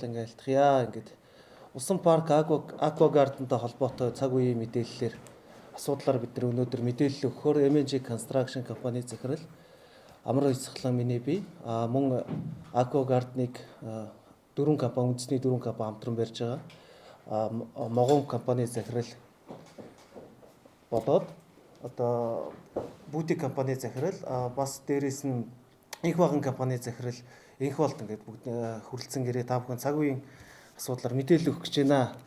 баярлалаа ингээ альтгая. Ингээд Усан парк Aqua Garden-тай холбоотой цаг үеийн мэдээллээр асуудлаар бид нар өнөөдөр мэдээлэл өгөхөөр MNG Construction компани захирал Амар Баясгалан миний бие мөн Aqua Garden-ыг дөрвөн компани үндэсний дөрвөн компани хамтран барьж байгаа. Могон компани захирал болоод одоо бутик компани захирал бас дээрээс нь их баган компани захирал инх болт ингээд бүгд хүрэлцэн гэрээ та бүхэн цаг үеийн асуудлаар мэдээлэл өгөх гэж байна.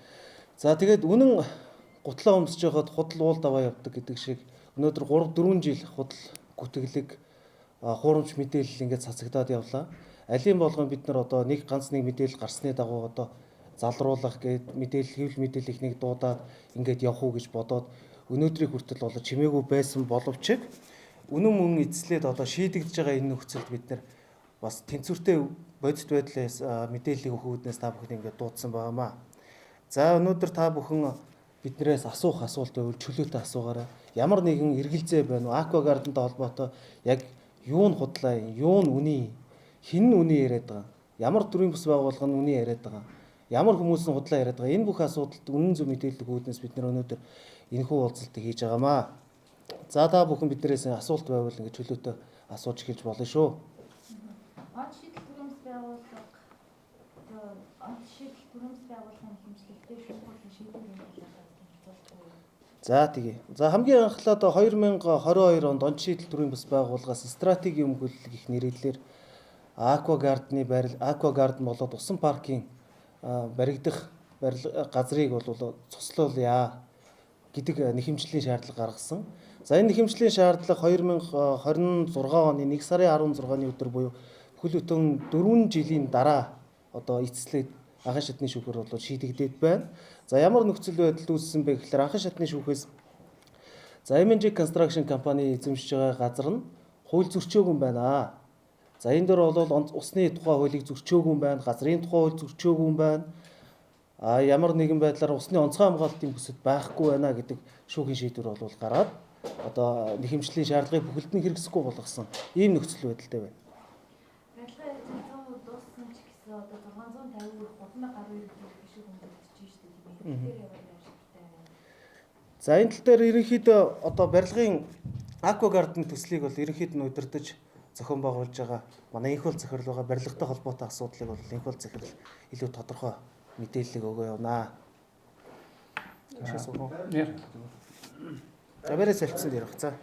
За тэгээд үнэн гутлаа өмсөж байхад худал уул даваа явдаг гэдэг шиг өнөөдөр 3-4 жил худал гүтгэлэг хуурамч мэдээлэл ингээд цацагдаад явлаа. Алийн болгон бид нар одоо ганц нэг мэдээлэл гарсны дагуу одоо залруулах гээд мэдээлэл хэвлэл мэдээлэл ихнийг дуудаад ингээд явах уу гэж бодоод өнөөдрийг хүртэл болоо чимээгүй байсан боловч үнэн мөн эзлээд одоо шийдэгдэж байгаа энэ нөхцөлд бид нар бас тэнцвэртэй бодит байдлаас мэдээллийг өгөх үүднээс та бүхэн ингээд дуудсан байгаамаа. За өнөөдөр та бүхэн биднээс асуух асуулт байвал чөлөөтэй асуугаарай. Ямар нэгэн эргэлзээ байна уу? Aqua Garden-тай холбоотой яг юу нь худлаа, юу нь үний, хэн нь үний яриад байгаа? Ямар төрлийн бас байгууллага нь үний яриад байгаа? Ямар хүмүүс нь худлаа яриад байгаа? Энэ бүх асуудалд үнэн зөв мэдээлэл өгөх үүднээс бид нар өнөөдөр энэхүү уулзалтыг хийж байгаамаа. За та бүхэн биднээс асуулт байвал ингээд чөлөөтэй асууж эхэлж болно шүү. Од шийдэл төрөмс байгууллага од шийдэл төрөмс байгууллагын хэмжлэгтэй шүүхүүрийн шийдэл болов. За тэгээ. За хамгийн анхлаад 2022 онд од шийдэл төрийн бас байгууллагаас стратегийн өмгөөлөл гэх нэрээр Aqua Garden болоод усан паркийн баригдах газрыг бол цуслуулъя гэдэг нэхэмжлийн шаардлага гаргасан. За энэ нэхэмжлийн шаардлага 2026 оны 1 сарын 16-ны өдөр буюу бүхэл бүтэн 4 жилийн дараа одоо эцэслээд анхан шатны шүүхээр бол шийдэгдээд байна. За ямар нөхцөл байдал үүссэн бэ гэхээр анхан шатны шүүхээс MNG Construction компани эзэмшиж байгаа газар нь хууль зөрчөөгүй юм байна. За энэ дөр бол усны тухай хуулийг зөрчөөгүй юм байна, газрын тухай хууль зөрчөөгүй юм байна. Ямар нэгэн байдлаар усны онцгой хамгаалтын бүсэд байхгүй байна гэдэг шүүхийн шийдвэр бол гараад одоо нэхэмжлийн шаардлагыг бүхэлд нь хэрэгсэхгүй болгосон ийм нөхцөл байдалтай байна. Одоо 650 3000 гаруй биш хөнгөлдөж шүү дээ. За энэ тал дээр ерөнхийдөө одоо барилгын Aqua Garden төслийг бол ерөнхийд нь удирдах зохион байгуулж байгаа манай инх бол захирал байгаа барилгатай холбоотой асуудлыг бол инх бол захирал илүү тодорхой мэдээлэл өгөө явнаа. За бэрээс солилцсон дээр баг. За.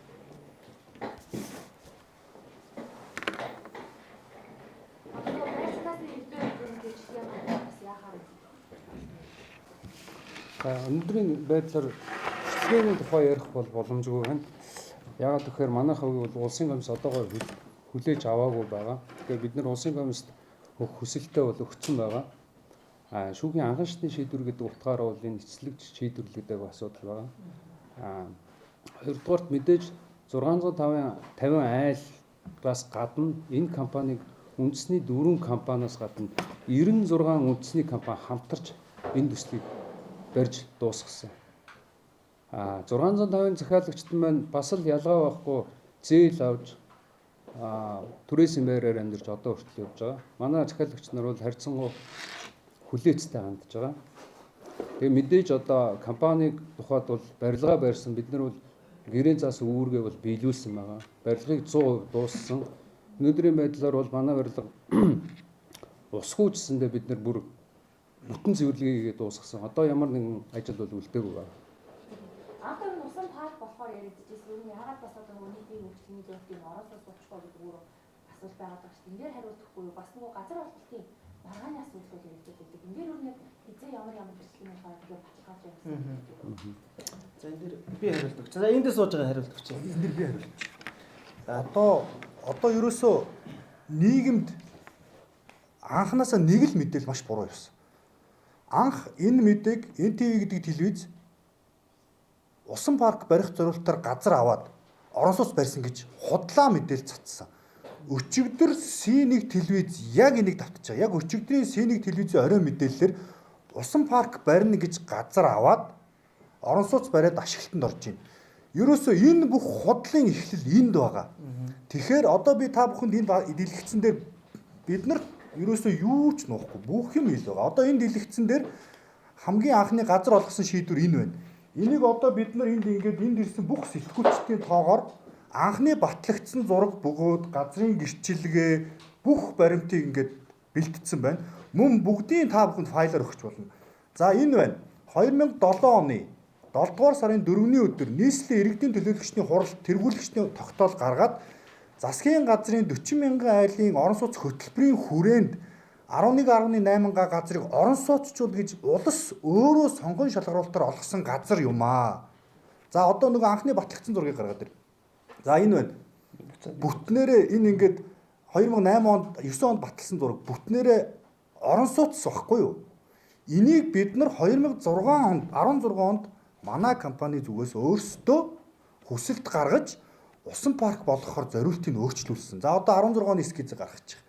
Өнөөдрийн байдлаар цэцгийн тухай ярих бол боломжгүй байна. Яагаад гэхээр манай хувь бол улсын комисс одоогоор хүлээж аваагүй байгаа. Тэгэхээр бид нар улсын комиссд өгөх хүсэлтээ бол өгсөн байгаа. Шүүхийн анхан шатны шийдвэр гэдэг утгаараа бол энэ эцэслэгч шийдвэрлэгдэг асуудал байгаа. Хоёрдугаарт мэдээж 650 айлгаас гадна энэ компаниг үндэсний дөрвөн компаниас гадна 96 үндэсний компани хамтарч энэ төслийг барьж дуусгасан. 650-ын захиалагчид маань бас л ялгаа байхгүй зээл авч түрээсийн байраар амьдарч одоо хүртэл явж байгаа. Манай захиалагч нар бол харьцангуй хүлээцтэй хандж байгаа. Тэгээ мэдээж одоо компаниг тухайд бол барилгаа барьсан бид нар бол гэрээ заас үүргээ бол биелүүлсэн байгаа. Барилгыг 100% дууссан. Өнөөдрийн байдлаар бол манай барилга усгүйчсэндээ бид нар бүр бүтэн цэвэрлэгээ дуусгасан. Одоо ямар нэгэн ажил бол үлдээгүй байна. Одоо энэ усан парк болохоор яригдчихсэн. Яагаад бас одоо нийтийн хөгжлийн зөвлөлийн ороосоо суучихгүй гэдэг өөр асуулт байгаад байгаа шүү дээ. Энд дээр хариултахгүй бас нөгөө газар олболтын маргааны асуулт бол яригдчихсэн. Энд дээр өөр хэзээ ямар бичлэг нь гараад ингээд баталгааж явсан. За энэ дээр би хариулдаг. За энд дээр сууж байгаа хариулдаг чинь. Энд дээр би хариулж. Одоо ерөөсөө нийгэмд анханасаа нэг л мэдээлэл маш буруу явсан. Анх энэ мэдээг NTV гэдэг телевиз усан парк барих зорилтоор газар аваад орон сууц барьсан гэж худлаа мэдээлэл цацсан. Өчигдөр C1 телевиз яг энийг давтаж байгаа. Яг өчигдрийн C1 телевизийн оройн мэдээлэлээр усан парк барина гэж газар аваад орон сууц бариад ашиглалтанд орж байна. Ерөөсөө энэ бүх худлын эхлэл энд байгаа. Тэгэхээр одоо би та бүхэнд энэ дэлгэцэн дээр бид нар ерөөсөө юу ч нуухгүй. Бүх юм ил байгаа. Одоо энэ дэлгэцэн дээр хамгийн анхны газар олгосон шийдвэр энэ байна. Энийг одоо бид нар энд ирсэн бүх сэтгүүлчдийн тоогоор анхны батлагдсан зураг бөгөөд газрын гэрчлэгээ бүх баримтыг ингээд бэлтгэсэн байна. Мөн бүгдийн та бүхэнд файлаар өгч болно. За энэ байна. 2007 оны 7 дугаар сарын 4-ний өдөр нийслэлийн иргэдийн төлөөлөгчний хурал тэргүүлэгчний тогтоол гаргаад засгийн газрын 40 мянган айлын орон сууц хөтөлбөрийн хүрээнд 11.8 га газрыг орон сууцчуул гэж улс өөрөө сонгон шалгаруулалтаар олгосон газар юм аа. За одоо нөгөө анхны батлагдсан зургийг гаргаад ирнэ. За энэ байна. Бүтнээрээ энэ ингээд 2008 онд 9 онд баталсан зураг бүтнээрээ орон сууц багхгүй юу? Энийг бид нар 2016 онд 16 онд манай компани зүгээс өөрсдөө хүсэлт гаргаж усан парк болгохоор зориултыг өөрчлүүлсэн. За одоо 16 оны скизээ гаргачих.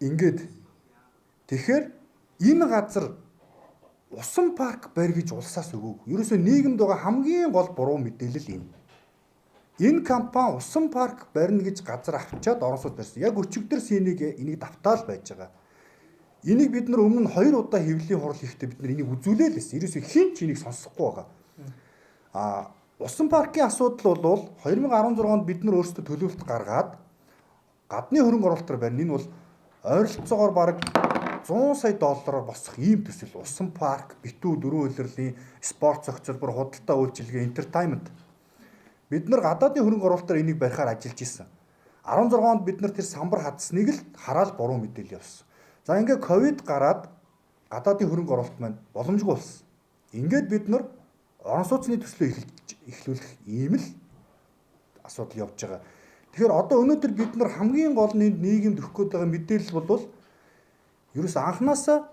Ингээд тэгэхээр энэ газар усан парк барь гэж улсаас өгөөг. Ерөөсөө нийгэмд байгаа хамгийн гол буруу мэдээлэл энэ. Энэ компани усан парк барина гэж газар авчиад орон сууц барьсан. Яг өчигдөр энийг давтаал байж байгаа. Энийг бид нар өмнө нь 2 удаа хэвлэлийн хурал хийхдээ бид нар энийг үзүүлээ л байсан. Ерөөсөө хэн ч энийг сонсохгүй байгаа. Усан паркийн асуудал бол 2016 онд бид нар өөрсдөө төлөвлөлт гаргаад гадны хөрөнгө оруулалтаар барина. Энэ бол ойролцоогоор бараг 100 сая доллараар босох ийм төсөл. Усан парк, битүү дөрвөн улирлын спорт зохицолбор, худалдаа үйлчилгээ, entertainment. Бид нар гадаадын хөрөнгө оруулалтаар энийг барихаар ажиллаж исэн. 16 онд бид нар тэр самбар хадсныг л хараад буруу мэдээлэл явуулсан. За ингээд ковид гараад гадаадын хөрөнгө оруулалт маань боломжгүй болсон. Ингээд бид нар орон сууцны төслөө эхлүүлэх ийм л асуудал явж байгаа. Тэгэхээр одоо өнөөдөр бид нар хамгийн гол нь нийгэмд өгөх гээд байгаа мэдээлэл бол ерөөс анханасаа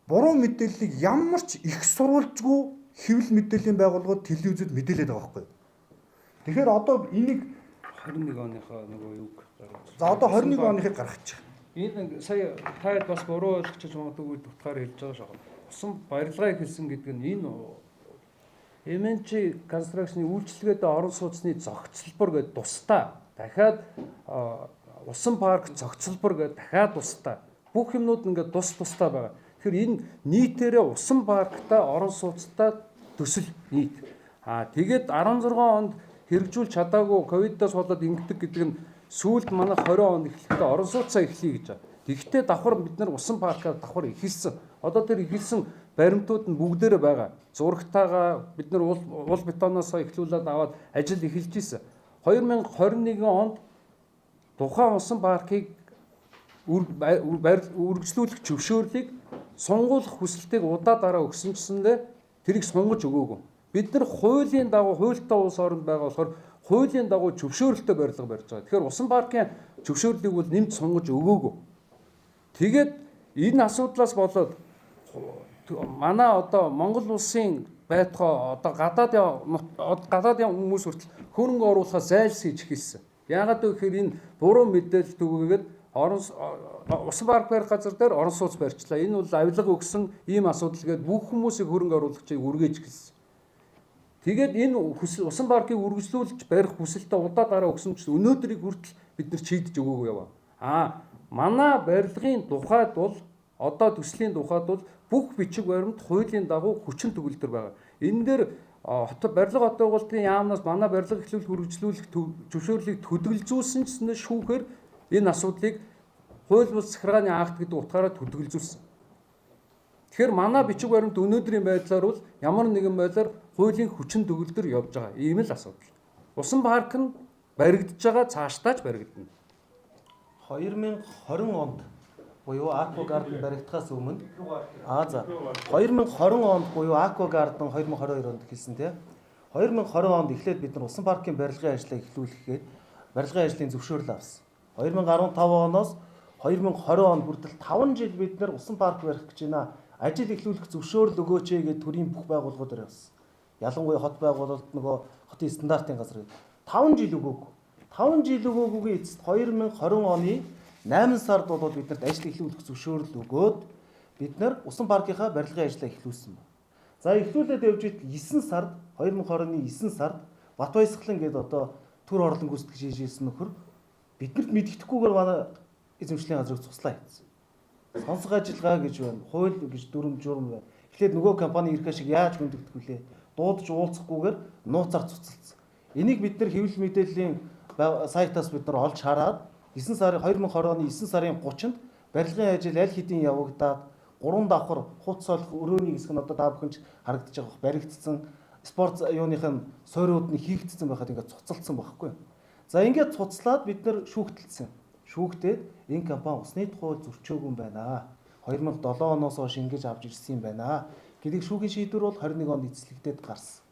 буруу мэдээллийг ямар ч их сурвалжгүй хэвлэл мэдээллийн байгууллагууд телевизэд мэдээлээд байгаа байхгүй. Тэгэхээр одоо энийг 21 оныхоо нөгөө юг гаргаж. За одоо 21 оныхыг гаргачих. Энэ сая таад бас буруу ойлгочих магадгүй утгаар хэлж байгаа шахав. Усан барилгыг хэлсэн гэдэг нь энэ MNC конструкцийн үйлчлэгээдээ орон сууцны зохицолбор гэдэг тусдаа дахиад усан парк зохицолбор гэдэг дахиад тусдаа бүх юмнууд ингээд тусдаа байгаа. Тэгэхээр энэ нийтээрээ усан паркта орон сууцтай төсөл нийт. Тэгээд 16 онд хэрэгжүүлж чадаагүй ковидоос болоод ингэдэг гэдэг нь сүүлд манай 20 он эхлэхдээ орон сууцаа эхлэе гэж байна. Тэгэхдээ давхар бид нар усан паркаар давхар эхэлсэн. Одоо тэр эхэлсэн баримтууд нь бүгдээрээ байгаа. Зурагтайгаа бид нар уул бетоноос эхлүүлээд аваад ажил эхэлж ирсэн. 2021 онд тухайн усан паркийг үргэлжлүүлэх зөвшөөрлийг сонгуулах хүсэлтийг удаа дараа өгсөн гэсэндээ тэрийг сонгож өгөөгүй. Бид нар хуулийн дагуу хуультай улс оронд байгаа болохоор хуулийн дагуу зөвшөөрөлтөй барилга барьж байгаа. Тэгэхээр усан паркын зөвшөөрлийг бол нэмж сонгож өгөөгүй. Тэгээд энэ асуудлаас болоод манай одоо Монгол улсын байтугай одоо гадаадын хүмүүс хүртэл хөрөнгө оруулахаа зайлсхийж эхэлсэн. Яагаад гэвэл энэ буруу мэдээлэл түгээгээд усан парк барих газар дээр орон сууц барьчлаа. Энэ бол авилга өгсөн ийм асуудал гээд бүх хүмүүсийг хөрөнгө оруулагчийг үргэж эхэлсэн. Тэгээд энэ усан паркийг үргэлжлүүлж барих хүсэлтээ удаа дараа өгсөн ч өнөөдрийг хүртэл бид нар чийдэж өгөөгүй яваа. Манай барилгын тухайд бол одоо төслийн тухайд бол бүх бичиг баримт хуулийн дагуу хүчин төгөлдөр байгаа. Энэ дээр барилга хотын байгуулалтын яамнаас манай барилга эхлүүлэх үргэлжлүүлэх зөвшөөрлийг төдөлзүүлсэн ч шүүхээр энэ асуудлыг хууль бус захиргааны акт гэдэг утгаараа төдөлзүүлсэн. Тэгэхээр манай бичиг баримт өнөөдрийн байдлаар бол ямар нэгэн байдлаар хуулийн хүчин төгөлдөр явж байгаа. Ийм л асуудал. Усан парк нь баригдаж байгаа, цаашдаа ч баригдана. 2020 онд буюу Aqua Garden баригдахаас өмнө 2020 онд буюу Aqua Garden 2022 онд эхэлсэн тийм 2020 онд эхлээд бид нар усан паркын барилгын ажлыг эхлүүлэхэд барилгын ажлын зөвшөөрөл авсан. 2015 оноос 2020 он хүртэл 5 жил бид нар усан парк барих гэж байна. Ажил эхлүүлэх зөвшөөрөл өгөөч гэдэг төрийн бүх байгууллагуудаар явсан. Ялангуяа хот байгуулалт нөгөө хотын стандартын газар 5 жил өгөөгүй. 5 жил өгөөгүйгийн эцэст 2020 оны 8 сард бол биднэрт ажил эхлүүлэх зөвшөөрөл өгөөд бид нар усан паркийнхаа барилгын ажлаа эхлүүлсэн байна. За эхлүүлээд явж ит 9 сард 2020-ны 9 сард Бат Баясгалан гэдэг одоо төр орлон гүйцэтгэж хийжсэн нөхөр биднэрт мэддэхгүйгээр манай эзэмшлийн газрыг цуслаа хийсэн. Сонсох ажиллагаа гэж байна. Хууль гэж дүрм журм байна. Эхлээд нөгөө компани ирэх шиг яаж гүндэгдэх вүлээ? Дуудаж уулзахгүйгээр нууцаар цуцалсан. Энийг бид нар хэвлэл мэдээллийн сайтаас бид нар олж хараад 2020 оны 9 сарын 30-нд барилгын ажил аль хэдийн явагдаад 3 давхар хувц солих өрөөний хэсэг нь одоо та бүхэн ч харагдаж байгаа баригдсан спорт юуных нь суурьуд нь хийгдсэн байхад ингээд цуцалдсан байхгүй. За ингээд цуцлаад бид нар шүүхтэлсэн. Шүүхтээд энэ компани усны тухай зөрчөөгүй юм байна. 2007 оноос хойш ингэж авч ирсэн юм байна. Гэдэг шүүхийн шийдвэр бол 21 онд эцэслэгдээд гарсан.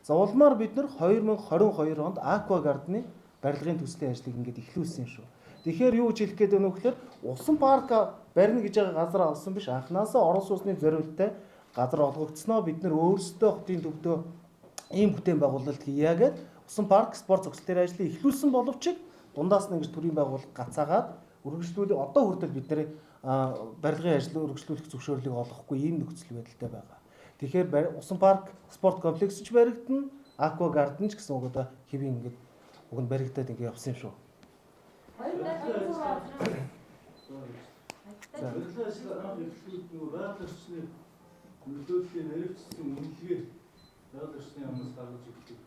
За улмаар бид нар 2022 онд Aqua Garden-ы барилгын төслийн ажлыг ингээд эхлүүлсэн юм шүү. Тэгэхээр юу гэж хэлэх гээд байна вэ гэхээр усан парк барина гэж байгаа газар авсан биш, анхнаасаа орон сууцны зориулалттай газар олгогдсноо бид нар өөрсдөө хотын төвдөө ийм бүтээн байгуулалт хийя гэд усан парк спорт зохицлын ажлыг эхлүүлсэн боловч дундаас нь ингэж төрийн байгууллага гацаагаад үргэлжлүүлээ одоо хүртэл бид нар барилгын ажил үргэлжлүүлэх зөвшөөрлийг олохгүй ийм нөхцөл байдалтай байгаа. Тэгэхээр усан парк спорт комплекс ч баригдана, Aqua Garden ч гэсэн угдаа хэвийн ингэж уг нь баригдаад ингэ явсан юм шүү. Барилгын ажил анх эхлүүлээд нөгөө байгаль орчны нөлөөллийн наривчсан үнэлгээ байгаль орчны яамнаас гаргаж ирдэг.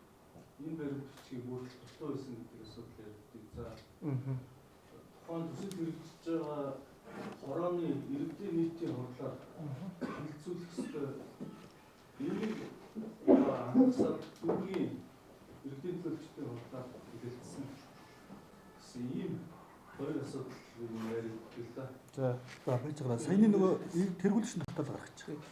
Энэ барилга бичгийг бүрдэх тустай байсан гэдэг асуудал ярьдаг. За. Тухайн төсөл хэрэгжиж байгаа хорооны иргэдийн нийтийн хурлаар хилцүүлэх ёстой. Энийг анхаарал дүүргийн иргэдийн төлөвчдийн хурлаар хэлэлцсэн. Гэсэн ийм хоёр асуудал ярьдаг л да. За байж байгаа. Саяны нөгөө тэргүүлэгч тогтоол гаргаж байгаа.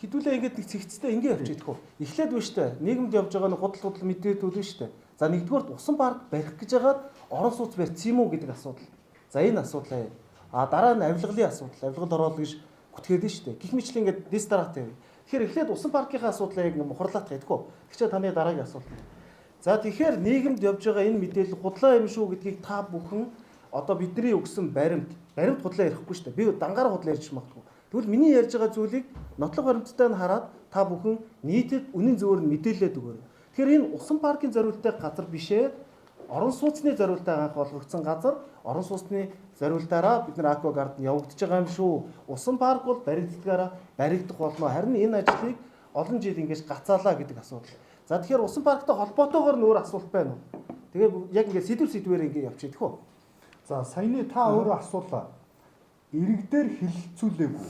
Хэдүүлээ ингээд нэг цэгцтэй ингэ явчих идэх үү. Эхлээд биш үү? Нийгэмд явж байгаа нэг худал мэдээлүүд биш үү? За нэгдүгээр усан парк барих гэж хагаад орон сууц барьсан юм уу гэдэг асуудал. За энэ асуудлаа. Дараа нь авилгалын асуудал. Авилгалд ороод гэж гүтгээд шүү дээ. Гэх мэтлэн ингээд дистарат байв. Тэгэхээр эхлээд усан паркийнхаа асуудлаа яг мухарлаад идэх үү. Тэгчээ таны дараагийн асуудал. За тэгэхээр нийгэмд явж байгаа энэ мэдээлэл худлаа юм шүү гэдгийг та бүхэн одоо бидний өгсөн баримт худлаа ярихгүй шүү дээ. Би дангаараа худлаа ярьж магадгүй. Тэгвэл миний ярьж байгаа зүйлийг нотлох баримттай нь хараад та бүхэн нийтэд үнэн зөвөр нь мэдээлээд өгөөрэй. Тэгэхээр энэ усан паркын зориулалттай газар бишээ орон сууцны зориулалттай анх олгогдсон газар орон сууцны зориулалтаараа бид нар Aqua Garden явагдаж байгаа юм шүү. Усан парк бол баригддагаараа баригдах болно. Харин энэ ажлыг олон жил ингэж гацаалаа гэдэг асуудал. За тэгэхээр усан парктай холбоотойгоор нөр асуулт байна уу? Тэгээ яг ингэ сэдвээр ингэ явчихдаг хөө. За саяны та өөрөө асуулаа. Иргэдээр хилцүүлээгүй.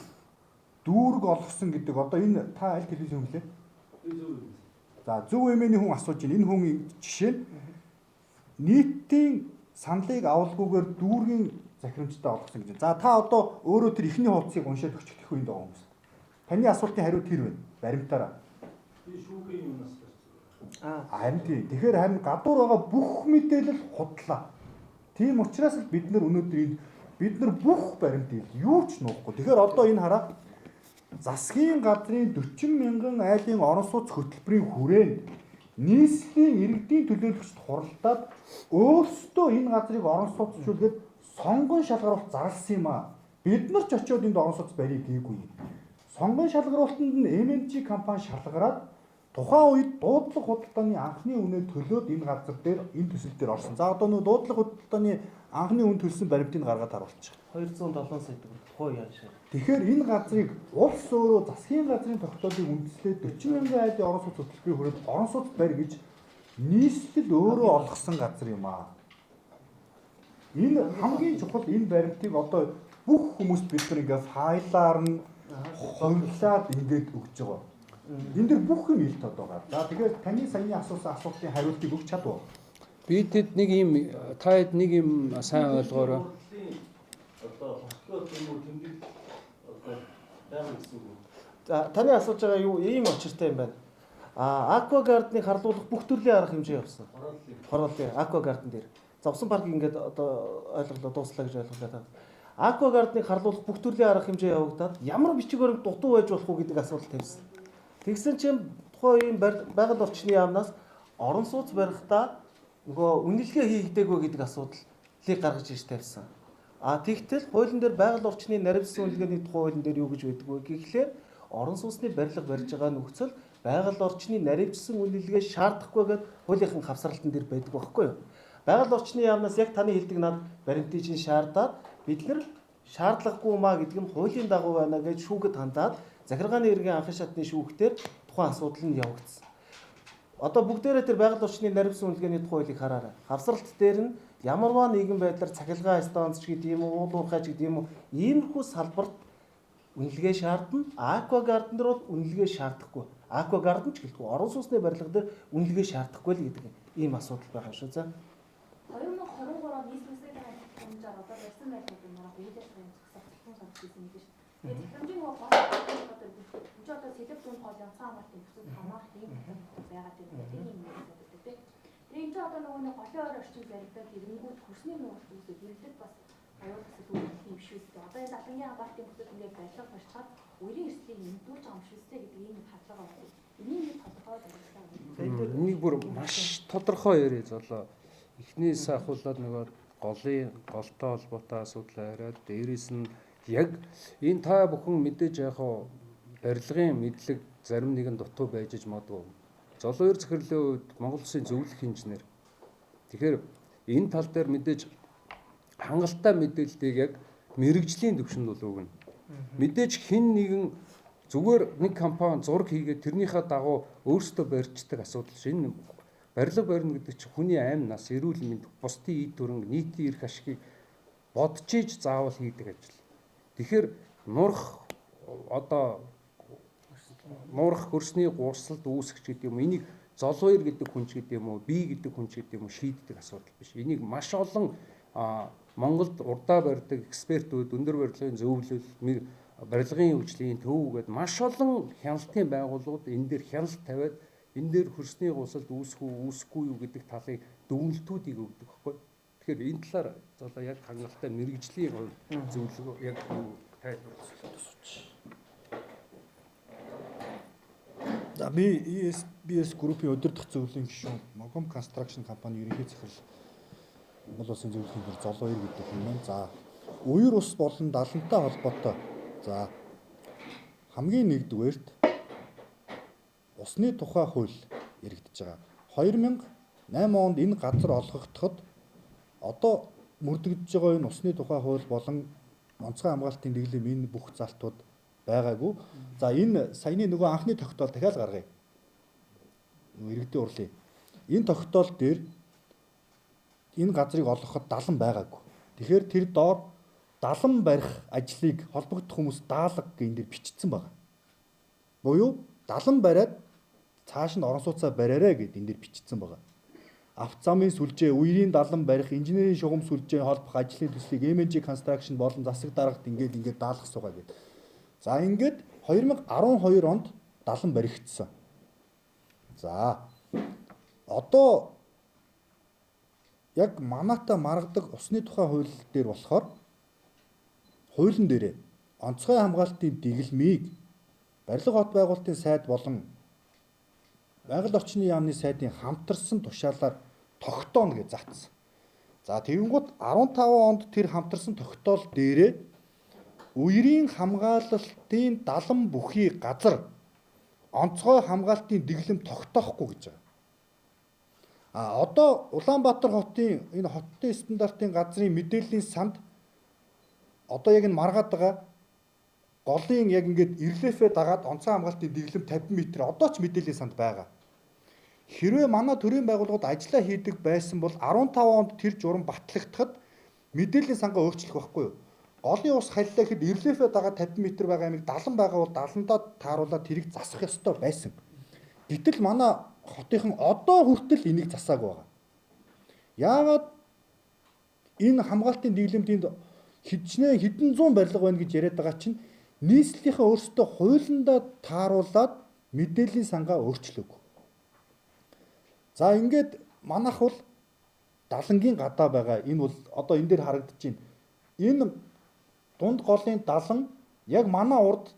Дүүрэг олгосон гэдэг одоо энэ та аль телевизэн хүлээ? За зөв эмээний хүн асууж байна. Энэ хүний жишээ нь нийтийн саналыг авалгүйгээр дүүргийн захирамжтай олгосон гэж. За та одоо өөрөө тэр ихний хуудсыг уншаад өчгөх үеинд байгаа хүмүүс. Таны асуултын хариу тэр байна. Баримтаараа. Би шүүхийн юмнаас гарсан. Харин тийм. Тэгэхээр харин гадуур байгаа бүх мэдээлэл худлаа. Тийм учраас л бид нар өнөөдөр бид нар бүх баримтыг юу ч нуухгүй. Тэгэхээр одоо энэ хараа засгийн газрын 40 мянган айлын орон сууц хөтөлбөрийн хүрээнд нийслэлийн иргэдийн төлөөлөгчд хуралдаад өөрсдөө энэ газрыг орон сууцчлуулгээд сонгон шалгаруулалт зарласан юм аа. Бид нар ч очиод энд орон сууц барийг гээгүй. Сонгон шалгаруулалтанд нь MNG компани шалгараад тухайн үед дуудлага худалдааны анхны үнэ төлөөд энэ газар дээр энэ төсөл дээр орсон. За одоо нөө дуудлага худалдааны анхны үн төлсөн баримтыг гаргаад харуулчих. 207 сая төгрөг тухай яаж. Тэгэхээр энэ газрыг улс өөрөө засгийн газрын тогтоолыг үндэслээд 40 мянган айлын орон сууц хөтөлбөрийн хүрээнд орон сууц барь гэж нийслэл өөрөө олгосон газар юм аа. Энэ хамгийн чухал энэ баримтыг одоо бүх хүмүүст бид нар ингээ файлаар нь хувьлаад ингээд өгч байгаа. Энд дэр бүх юм ил тод байгаа. За тэгэхээр таны саяны асуусан асуултын хариултыг өгч чадваа. Би тэд нэг юм та хэд нэг юм сайн ойлгоорой. Одоо хотгоо юм тэмдэг одоо байгаа гэсэн үг. За таны асууж байгаа юу ийм очиртай юм байна. Aqua Garden-ыг харлуулах бүх төрлийн арга хэмжээ явсан. Хорооллын Aqua Garden дээр. За усан парк ингээд одоо ойлголоо дууслаа гэж ойлголоо та. Aqua Garden-ыг харлуулах бүх төрлийн арга хэмжээ явагдаад ямар бичгээр дутуу байж болох уу гэдэг асуулт тавьсан. Тэгсэн чинь тухайн байгаль орчны яамнаас орон сууц барихдаа нөгөө үнэлгээ хийгдээгүй гэдэг асуудлыг гаргаж ирж тавьсан. Тэгтэл хуулийн дээр байгаль орчны наривсан үнэлгээний тухай хуулийн дээр юу гэж байдаг вэ гэхлээр орон сууцны барилга барьж байгаа нөхцөл байгаль орчны наривчсан үнэлгээ шаардахгүй гэдэг хуулийнхын хавсралтан дээр байдаг байхгүй юу? Байгаль орчны яамнаас яг таны хэлдэг над баримтыг чинь шаардаад бид нар шаардлагагүй маа гэдэг нь хуулийн дагуу байна гэж шүүхэд хандаад захиргааны иргэн анхан шатны шүүхтэр тухайн асуудал нь явагдсан. Одоо бүгдээрээ тэр байгаль орчны наривсан үнэлгээний тухай хуулийг хараарай. Хавсралт дээр нь ямарваа нийгэм байдлаар цахилгаан станц ч гэдэг юм уу, уул уурхай ч гэдэг юм уу, иймэрхүү салбарт үнэлгээ шаардна. Аквагарден дээр бол үнэлгээ шаардахгүй. Аквагарден ч гэлтгүй орон сууцны барилга дээр үнэлгээ шаардахгүй л гэдэг ийм асуудал байгаа шүү. За 2023 он нийслэлсээр хэмжээр одоо барьсан байдлыг мараа хуулиар зохицуулсан санагдсан юм биш. Тэгээд захирамжийн гол одоо сэлб зүүн гол янцхан амралтын бүсэд хамаах юм байгаад байгаа юм тийм. Тэгээд энэ ч одоо нөгөө нэг голын ойр орчим баригдаад ирэнгүүт хөрсний нуурт үүсэж ирэлт бас аюул гэсэн үг юм шүү дээ. Одоо энэ далангийн амралтын бүсэд ингээд барилга барьчихад үерийн эрсдлийг нэмдүүлж байгаа юм шүү дээ гэдэг ийм хадлага байна. Энийг нэг тодорхой байлаа. Энийг бүр маш тодорхой яриа золоо. Эхнээс ахуулаад нөгөө голтой холбоотой асуудал яриад дээрээс нь яг энэ та бүхэн мэдээж яг барилгын мэдлэг зарим нэгэн дутуу байж магадгүй. Золоо эр захирлын үед Монгол Улсын зөвлөх инженер. Тэгэхээр энэ тал дээр мэдээж хангалттай мэдээллийг яг мэрэгжлийн түвшинд бол өгнө. Мэдээж хэн нэгэн зүгээр нэг компани зураг хийгээд тэрнийхээ дагуу өөрсдөө барьцдаг асуудал шин. Энэ барилга барина гэдэг чинь хүний амь нас, эрүүл мэнд, бусдын ид төрөнг, нийтийн эрх ашигыг бодож иж заавал хийдэг ажил. Тэгэхээр нурах хөрсний гурсалд үүсгэж гэдэг юм. Энийг золбоор гэдэг хүн ч гэдэг юм уу, би гэдэг хүн ч гэдэг юм уу шийддэг асуудал биш. Энийг маш олон Монголд урдаа барьдаг экспертүүд, өндөр барилгын зөвлөл, барилгын хөгжлийн төв гэдэг маш олон хяналтын байгууллагууд энэ дээр хяналт тавиад энэ дээр хөрсний гусалд үүсэхгүй юу гэдэг талын дүгнэлтүүдийг өгдөг байхгүй. Тэгэхээр энэ талаар золоо яг хангалттай мэрэгжлийн зөвлөгөө яг тайлбарлаж. За би ESBS группийн удирдах зөвлөлийн гишүүн Mogom Construction компани ерөнхий захирал Монгол Улсын зөвлөлийн бэр Золоо ир гэдэг хүн маань. За үер ус болон далантай холбоотой. За хамгийн нэгдүгээрт усны тухай хууль яригдж байгаа. 2008 онд энэ газар олгогдоход одоо мөрдөгдөж байгаа энэ усны тухай хууль болон онцгой хамгаалтын дэглэм энэ бүх залтууд байгаагүй. За энэ саяны нөгөө анхны тогтоол дахиад гаргая. Иргэдийн урлын. Энэ тогтоол дээр энэ газрыг олгоход далан байгаагүй. Тэгэхээр тэр доор далан барих ажлыг холбогдох хүмүүс даалга гэн дээр бичсэн байгаа. Буюу далан бариад цааш нь орон сууцаа бариараа гэд энэ дээр бичсэн байгаа. Авто замын сүлжээ, үерийн далан барих, инженерийн шугам сүлжээ холбох ажлын төслийг MNG Construction болон засаг дарагт ингээд даалгах суугаа гэд. За ингээд 2012 онд далан баригдсан. За одоо яг манайтай маргадаг усны тухай хууль дээр болохоор хуулийн дээрээ онцгой хамгаалтын дэглэмийг барилга хот байгуулалтын сайд болон байгаль орчны яамны сайдын хамтарсан тушаалаар тогтооно гэж заасан. За тэгэнгუთ 15 онд тэр хамтарсан тогтоол дээрээ үерийн хамгаалалтын далан бүхий газар онцгой хамгаалтын дэглэм тогтоохгүй гэж байгаа. Одоо Улаанбаатар хотын энэ хотын стандартын газрын мэдээллийн санд одоо яг энэ маргаад байгаа голын яг ингээд ирлефээ дагаад онцгой хамгаалтын дэглэм 50 м одоо ч мэдээллийн санд байгаа. Хэрвээ манай төрийн байгууллагууд ажиллаа хийдэг байсан бол 15 онд тэр журам батлагдахад мэдээллийн сангаа өөрчлөх байхгүй юу? Голын ус халилаа гэхэд ирлефээ дагаад 50 м байгаа юмыг далан байгаа бол даландаа тааруулаад тэрийг засах ёстой байсан. Гэтэл манай хотынхан одоо хүртэл энийг засаагүй байгаа. Яагаад энэ хамгаалтын дэглэмд энд хэдэн зуун барилга байна гэж яриад байгаа чинь нийслэлийнхээ өөрсдөө хуулиндаа тааруулаад мэдээллийн сангаа өөрчлөөгүй. За ингээд манайх бол далангийн гадаа байгаа. Энэ бол одоо энэ дээр харагдаж байна. Энэ дунд голын далан яг манай урд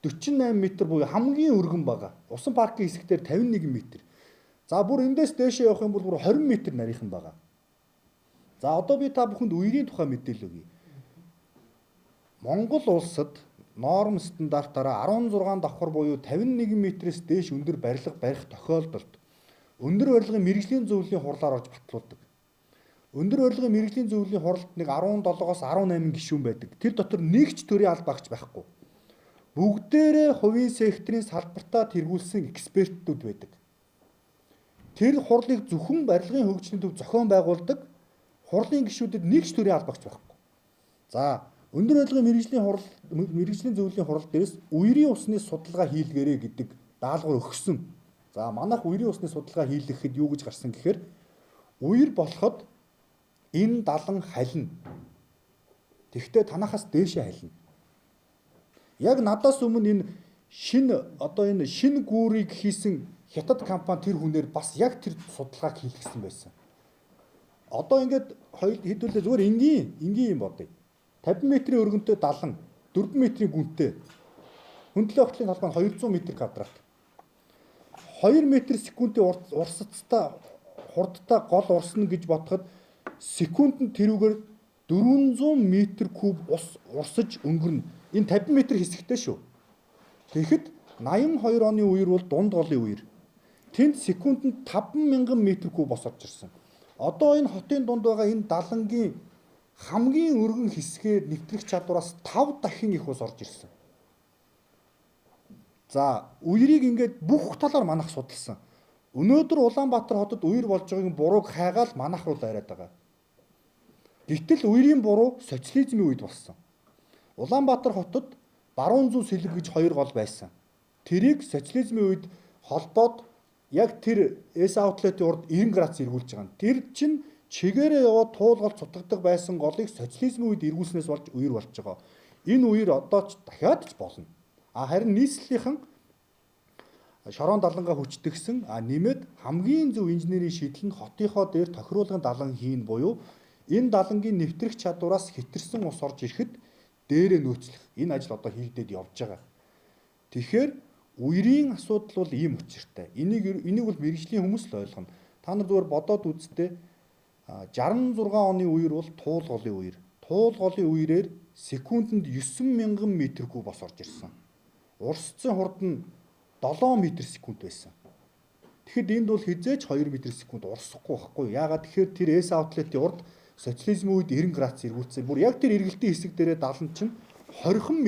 48 м буюу хамгийн өргөн байгаа. Усан паркын хэсгээр 51 м. За бүр эндээс дээшээ явах юм бол бүр 20 м нарийнхан байгаа. За одоо би та бүхэнд үерийн тухай мэдээлэл өгье. Монгол улсад норм стандартаараа 16 давхар буюу 51 м-с дээш өндөр барилга барих тохиолдолд өндөр барилгын мэрэгжлийн зөвлөлийн хурлаар орж батлуулдаг. Өндөр урилгын мэрэгжлийн зөвлөлийн хуралд нэг 17-оос 18 гишүүн байдаг. Тэр дотор нэг ч төрийн алба агч байхгүй. Бүгдээрээ хувийн секторын салбартаа тэргүүлсэн экспертүүд байдаг. Тэр хурлыг зөвхөн барилгын хөгжлийн төв зохион байгуулдаг. Хурлын гишүүдэд нэг ч төрийн алба агч байхгүй. За, өндөр урилгын мэрэгжлийн зөвлөлийн хурал дээрээс үерийн усны судалгаа хийлгээрэй гэдэг даалгавар өгсөн. За, манайх үерийн усны судалгаа хийлгэхэд юу гэж гарсан гэхээр үер болоход энэ далан халина. Тэгвэл танахаас дээшээ халина. Яг надаас өмнө энэ шинэ гүүрийг хийсэн хятад компани тэр хүнээр бас яг тэр судалгааг хийлгэсэн байсан. Одоо ингээд хэдүүлээ зүгээр энгийн юм бодъё. 50 метрийн өргөнтэй далан, 4 метрийн гүнтэй. Хөндлөө огтлын талбай нь 200 м квадрат. 2 м/секундын урсацтай хурдтай гол урсна гэж бодоход секундэд тэрүүгээр 400 м3 ус урсаж өнгөрнө. Энэ 50 м хэсэгтэй шүү. Тэгэхэд 82 оны үер бол дунд голын үер. Тэнд секундэд 5000 м3 бос орж ирсэн. Одоо энэ хотын дунд байгаа энэ далангийн хамгийн өргөн хэсгээр нэвтрэх чадвараас 5 дахин их ус орж ирсэн. За, үерийг ингээд бүх талаар манайх судалсан. Өнөөдөр Улаанбаатар хотод үер болж байгааг бурууг хайгаал манайх руу дайраад байгаа. Гэтэл үерийн буруу социализмын үед болсон. Улаанбаатар хотод баруун зүүн сэлэг гэж хоёр гол байсан. Тэрийг социализмын үед холбоод яг тэр эс аутлетийн урд 90 градус эргүүлж байгаа юм. Тэр чинь чигээрээ яваад туулгал цутгдаг байсан голыг социализмын үед эргүүлснээс болж үер болж байгаа. Энэ үер одоо ч дахиад ч болно. Харин нийслэлийнхэн шорон далангаа хүчтгсэн нэмээд хамгийн зөв инженерийн шийдэл нь хотынхоо дээр тохируулгын далан хийн буюу энэ далангийн нэвтрэх чадвараас хэтэрсэн ус орж ирэхэд дээрээ нөөцлөх. Энэ ажил одоо хийгдээд явж байгаа. Тэгэхээр үерийн асуудал бол ийм учиртай. Энийг бол мэрэгжлийн хүмүүс л ойлгоно. Та нар зүгээр бодоод үзтээ 66 оны үер бол туул голын үер. Туул голын үерээр секундэд 9000 м3 бос орж ирсэн. Урсцын хурд нь 7 м/сек байсан. Тэгэхэд энд бол хизээч 2 м/сек урсахгүй байхгүй. Яагаад тэгэхээр тэр эс аутлетийн урд социализмын үед 90 градус эргүүлсэн. Бүр яг тэр эргэлтийн хэсэг дээрээ далан чинь 20 м,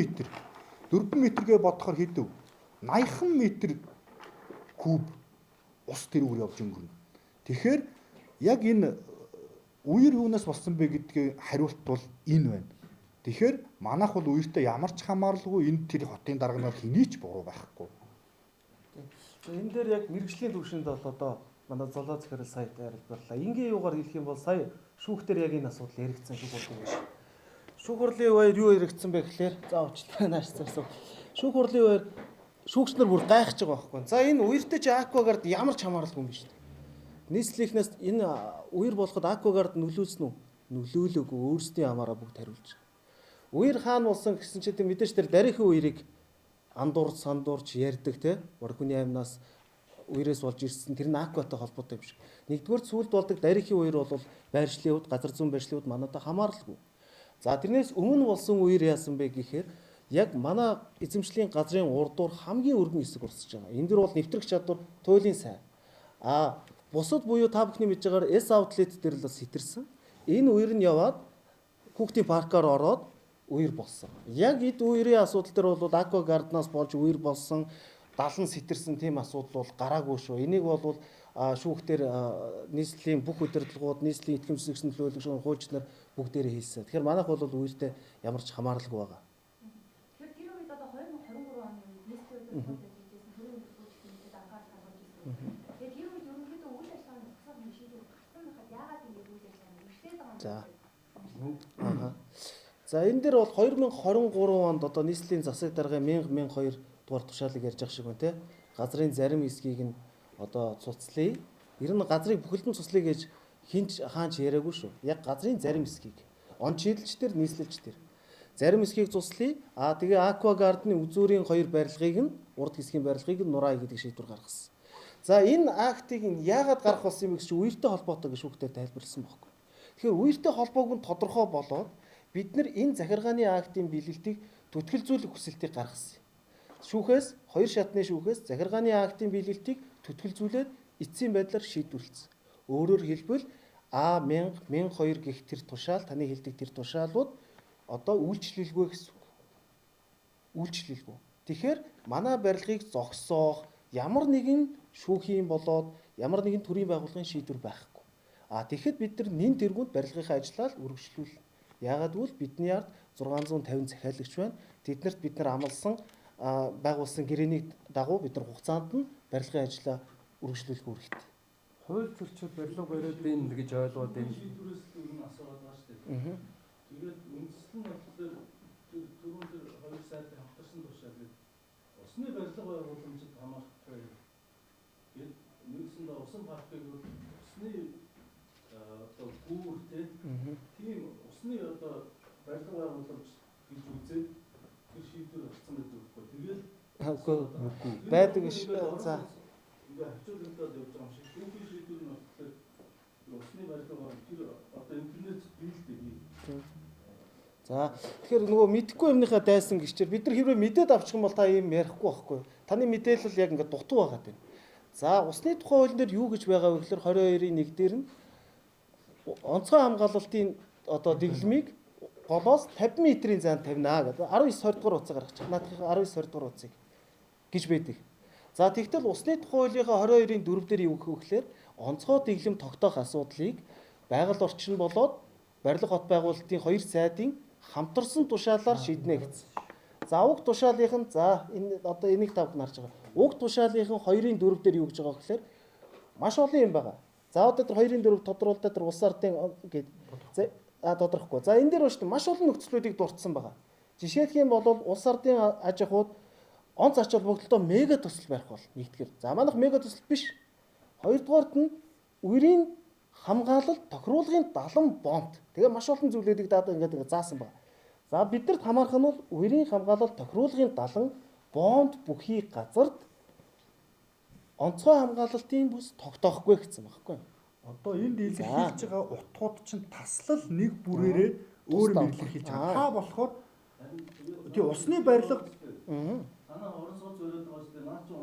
4 м-гээ бодохоор хэдэв? 80 м3 ус тэрүүгээр явж өнгөрнө. Тэгэхээр яг энэ үер юунаас болсон бэ гэдгийг хариулт бол энэ байна. Тэгэхээр манайх бол үертэй ямар ч хамааралгүй энэ тэр хотын дарга нар хэний ч буруу байхгүй. Энэ дээр яг мэрэгжлийн төвшөнд бол одоо манай золоо захирал сая тайлбарлаа. Ингийн юугаар хэлэх юм бол сая шүүхтэр яг энэ асуудал яригдсан шүү дээ. Шүүх хурлын үеэр юу яригдсан бэ гэхээр за уучлаарай нааш зарсан. Шүүх хурлын үеэр шүүгч нар бүр гайхаж байгаа байхгүй. За энэ үертэй чи аквагард ямар ч хамааралгүй юм биш үү? Нийслэлийнхнээс энэ үер болоход аквагард нөлөөсөн үү? Нөлөөлөөгүй, өөрсдийн амаараа бүгд хариулж байгаа. Үер хаана болсон гэсэн чи тийм мэдээж тэр дарийнхын үерийг андуурч сандуурч ярьдаг те Борхны аймнаас үерээс болж ирсэн тэр нь акватай холбоотой юм шиг. Нэгдүгээр сүүлд болдог дарийнхын үер бол байршлын хувьд газар зүйн байршлын хувьд манайтай хамааралгүй. За тэрнээс өмнө болсон үер яасан бэ гэхээр яг манай эзэмшлийн газрын урдуур хамгийн өргөн хэсэг урсж байгаа. Энэ дэр бол нэвтрэх чадвар туйлын сайн. Бусад буюу та бүхний мэдж байгаагаар эс аутлет дээр л бас хэтэрсэн. Энэ үер нь яваад хүүхдийн паркаар ороод үер болсон. Яг эд үерийн асуудал дээр бол аквагарднаас болж үер болсон, далан сэтэрсэн тийм асуудал бол гараагүй шүү. Энийг бол шүүхтэр нийслэлийн бүх удирдлагууд, нийслэлийн итгэмж зүйн төлөөлөгч хууч нар бүгдээрээ хийсэн. Тэгэхээр манайх бол үертэй ямар ч хамааралгүй байгаа. Тэгэхээр тэр үед одоо 2023 оны нийслэлийн удирдлагууд хийжсэн төрийн удирдлагууд анхаарал татуулж ирсэн. Тэгээд тэр үед ерөнхийдөө үйл ажиллагааны зогсоол шийдвэр гарсан байхад яагаад ингэж үйл ажиллагаа нэршээд байгаа юм бэ? За энэ дээр бол 2023 онд одоо нийслэлийн засаг даргын 1002 дугаар тушаалыг ярьж байгаа шиг байна те. Газрын зарим хэсгийг нь одоо цуцлая. Ер нь газрыг бүхэлдэн цуцлая гэж хинч хаанч яриаггүй шүү. Яг газрын зарим хэсгийг. Он чийлэлчдэр, нийслэлчдэр. Зарим хэсгийг цуцлая. Тэгээ аквагардны үзүүрийн 2 барилгыг нь урд хэсгийн барилгыг нь нураая гэдэг шийдвэр гаргасан. За энэ актыг нь яагаад гарах болсон юм бэ гэж үертэй холбоотой гэж шүүхтээр тайлбарласан байхгүй. Тэгэхээр үертэй холбоог нь тодорхой болоод бид нар энэ захиргааны актын биелэлтийг түтгэлзүүлэх хүсэлтийг гаргасан. Шүүхээс 2 шатны шүүхээс захиргааны актын биелэлтийг түтгэлзүүлээд эцсийн байдлаар шийдвэрлэсэн. Өөрөөр хэлбэл А1000, 1002 гэх тэр тушаал, таны хэлдэг тэр тушаалууд одоо үйлчлэлгүй гэсэн үг. Үйлчлэлгүй. Тэгэхээр манай барилгыг зогсоох ямар нэгэн шүүхийн болоод ямар нэгэн төрийн байгууллагын шийдвэр байхгүй. Тэгэхэд бид нар нэн тэргүүнд барилгынхаа ажлаа үргэлжлүүлнэ. Яагаад гэвэл бидний ард 650 захиалагч байна. Тэднэрт бид нар амласан байгуулсан гэрээний дагуу бид нар хугацаанд нь барилгын ажлаа үргэлжлүүлэх үүрэгтэй. Хууль зөрчил барилга бариад байна гэж ойлгоод байна. Шийдвэрээс л ер нь асуугаад байгаа шүү дээ. Тэгээд үндсэн нь болохоор түрүүн дээр 2 сайд хамтарсан тушаал гэдэг усны барилга байгууламжид хамаарахгүй. Тэгээд нэгсэндээ усан паркыг усны одоо гүүр тийм усны одоо барилга байгууламж гэж үзээд тэр шийдвэр гарсан гэдэг үгүй. Тэгээд байдаг ш. За ингээ хавчуулагдаад явж байгаа юм шиг шүүхийн шийдвэр нь болохоор усны барилга тэр одоо интернет биелдэг. За тэгэхээр нөгөө мэдэхгүй юмныхаа дайсан гिचээр бид нар хэрвээ мэдээд авчих юм бол та ийм ярихгүй байхгүй. Таны мэдээлэл яг ингээд дутуу байгаа юм. За усны тухай хуулийн дээр юу гэж байгаа вэ гэхээр 22-ийн 1 дээр нь онцгой хамгаалалтын одоо дэглэмийг голоос 50 м-ийн заанд тавина гэдэг 19-20 дугаар утсаа гаргаж байгаа. Наадхын 19-20 дугаар утсыг гэж байдаг. За тэгтэл усны тухай хуулийнхаа 22-ийн 4 дээр юу гэх вэ гэхээр онцгой дэглэм тогтоох асуудлыг байгаль орчин болоод барилга хот байгуулалтын 2 сайдын хамтарсан тушаалаар шийднэ гэсэн. За уг тушаалынх нь за энэ одоо энийг тавд нарж байгаа. Уг тушаалынх нь 2-ийн 4 дээр юу гэж байгаа гэхээр маш олон юм байгаа. За одоо тэр 2-ийн 4 тодруулалтад тэр улс ардын гээд тодорхохгүй. За энэ дээр ба шүү дээ маш олон нөхцлүүдийг дурдсан байгаа. Жишээлх юм бол улс ардын аж ахуйд онц ач холбогдолтой мега төсөл барих бол нэгдүгээр. За манайх мега төсөл биш. Хоёрдугаарт нь үерийн хамгаалалт тохируулгын 70 бонд. Тэгээ маш олон зүйлүүдийг даад ингээд заасан байна. За биднэрт хамаарх нь бол үерийн хамгаалалт тохируулгын 70 бонд бүхий газарт онцгой хамгаалалтын бүс тогтоохгүй гэсэн байна. Одоо энд илэрхийлж байгаа утгууд чинь таслал нэг бүрээрээ өөр юм илэрхийлж байгаа. Та болохоор тий усны барилга танаа орон сууц зориод байгаа шүү дээ. Наа чи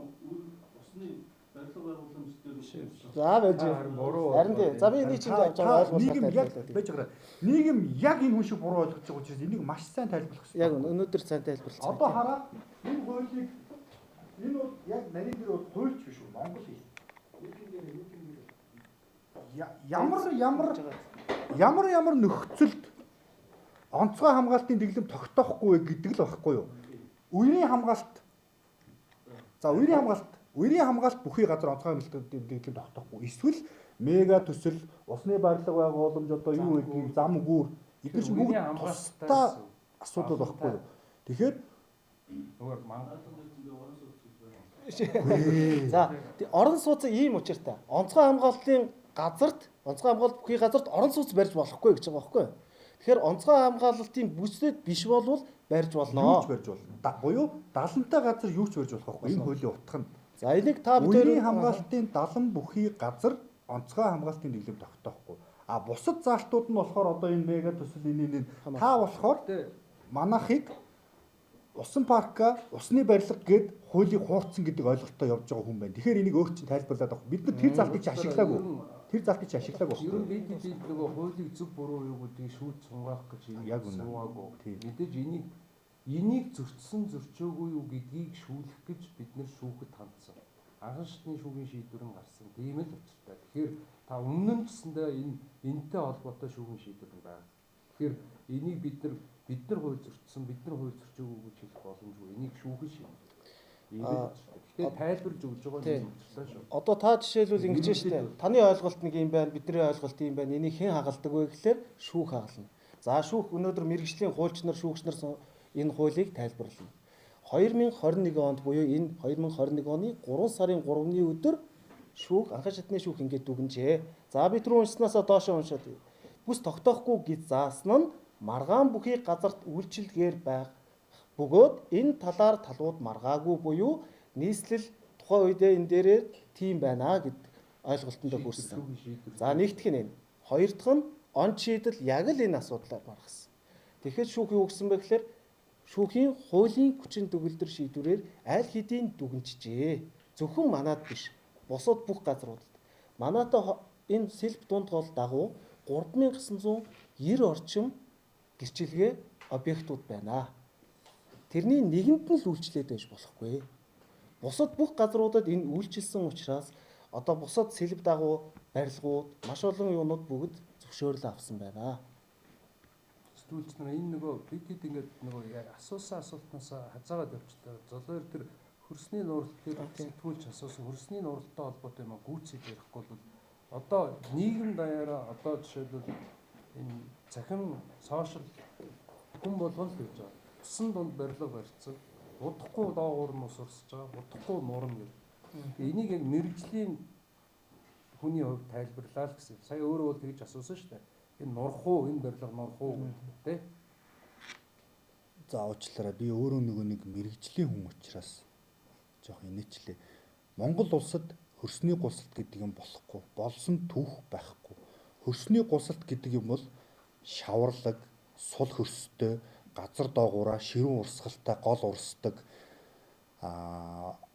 усны барилга байгууламж дээр биш. За байж харин тий. За би энийг чинь авч байгаа ойлгуулах нийгэм яг байж байгаа. Нийгэм яг энэ хүн шиг буруу ойлгож байгаа учраас энийг маш сайн тайлбарлах хэрэгтэй. Яг өнөөдөр сайн тайлбарлалаа. Одоо хараа энэ хуулийг энэ бол яг нарийн дээр бол хуульч биш үү? Монгол хэл. Ямар нөхцөлд онцгой хамгаалтын дэглэм тогтоохгүй гэдэг л байхгүй юу? Үерийн хамгаалалт. За үерийн хамгаалалт бүхий газар онцгой хамгаалтын дэглэм тогтоохгүй. Эсвэл мега төсөл, усны барилга байгууламж одоо юу гэдгийг зам гүүр эдгээр чинь бүгд тусдаа асуудал байхгүй юу? Тэгэхээр Өөр мангад за орон сууц ийм учиртай. Онцгой хамгаалалтын газарт, онцгой хамгаалалт бүхий газарт орон сууц барьж болохгүй гэж байгаа байхгүй юу? Тэгэхээр онцгой хамгаалалтын бүсэд биш болвол барьж болно. юу ч барьж болно. Буюу 70-тай газар юу ч барьж болох байхгүй. Энэ хуулийн утга нь. За энийг та Үерийн хамгаалтын 70 бүхий газар онцгой хамгаалтын дэглэм тогтоохгүй. Бусад заалтууд нь болохоор одоо энэ мега төсөл энэ та болохоор манайхыг усан парка, усны барилга гээд хуулийг хуурцсан гэдэг ойлголттой явж байгаа хүн байна. Тэгэхээр энийг өөр чинь тайлбарлаад авах. Бид нар тэр залтыг чи ашиглаагүй. Тэр залтыг чи ашиглаагүй. ер нь бид нөгөө хуулийг зөв буруу юу гэдгийг шүүж сунгаах гэж Яг үнэ. суугаагүй. Мэдээж энийг зөрчөөгүй юу гэдгийг шүүлэх гэж бид нар шүүхэд хандсан. Анхан шатны шүүхийн шийдвэр нь гарсан. Тийм л учиртай. Тэгэхээр та өмнө нь гэсэндээ энэтэй холбоотой шүүхийн шийдвэр нь байна. Тэгэхээр энийг бид нар хууль зөрчсөн, бид нар хууль зөрчөөгүй гэж хэлэх боломжгүй. Энийг шүүхэн шийдвэр. Гэхдээ тайлбарж өгж байгаа юм учиртай шүү. Одоо та жишээлбэл ингэж шүү дээ. Таны ойлголт нэг юм байна, бидний ойлголт юм байна. Энийг хэн хагалдаг вэ гэхээр шүүх хагална. За шүүх өнөөдөр мэргэжлийн хуульч нар, шүүгч нар энэ хуулийг тайлбарлана. 2021 онд буюу энэ 2021 оны 3 сарын 3-ны өдөр шүүх анхан шатны шүүх ингээд дүгнжээ. За би түрүү уншсанаас доош уншаад бүс тогтоохгүй гэж заасан нь маргаан бүхий газарт үйлчилгээр байх бөгөөд энэ талаар талууд маргаагүй буюу нийслэл тухайн үедээ энэ дээрээ тийм байна гэд ойлголтондоо хүрсэн. За нэгдүгээр нь энэ. Хоёр дахь нь он шийдэл яг л энэ асуудлаар маргасан. Тэгэхээр шүүх юу гэсэн бэ гэхээр шүүхийн хуулийн хүчин төгөлдөр шийдвэрээр аль хэдийн дүгнжжээ. Зөвхөн манад биш. Бусад бүх газруудад. Манайтай энэ сэлб дунд гол дагуу 3990 орчим гэрчилгээ объектууд байна. Тэрний нэгэнд нь л үйлчлээд байж болохгүй. Бусад бүх газруудад энэ үйлчилсэн учраас одоо бусад сэлб дагуу барилгууд маш олон юунууд бүгд зөвшөөрлөө авсан байна. Сэтгүүлч нар энэ нөгөө бид хэд ингээд нөгөө асуусан асуултнаас хазаагаад явчихлаа. Золоор тэр хөрсний нуралт дээр сэтгүүлч асуусан хөрсний нуралттай холбоотой юм гүйцэд ярихгүй бол одоо нийгэм даяараа одоо жишээлбэл энэ цахим сошиал хүн болгон л гэж байгаа. Усан дунд барилга барьцсан. Удахгүй доогуур нь ус урсж байгаа. Удахгүй нурна гэдэг. Энийг яг мэрэгжлийн хүний хувьд тайлбарлаа л гэсэн. Сая өөрөө бол тэгж асуусан шүү дээ. Энэ нурах уу, энэ барилга нурах уу гэдэг тий. За уучлаарай. Би өөрөө нөгөө нэг мэрэгжлийн хүн учраас жоох инээчлээ. Монгол улсад хөрсний гусалт гэдэг юм болохгүй. Болсон түүх байхгүй. Хөрсний гусалт гэдэг юм бол шаварлаг, сул хөрстэй, газар доогуура ширүүн урсгалтай гол урсдаг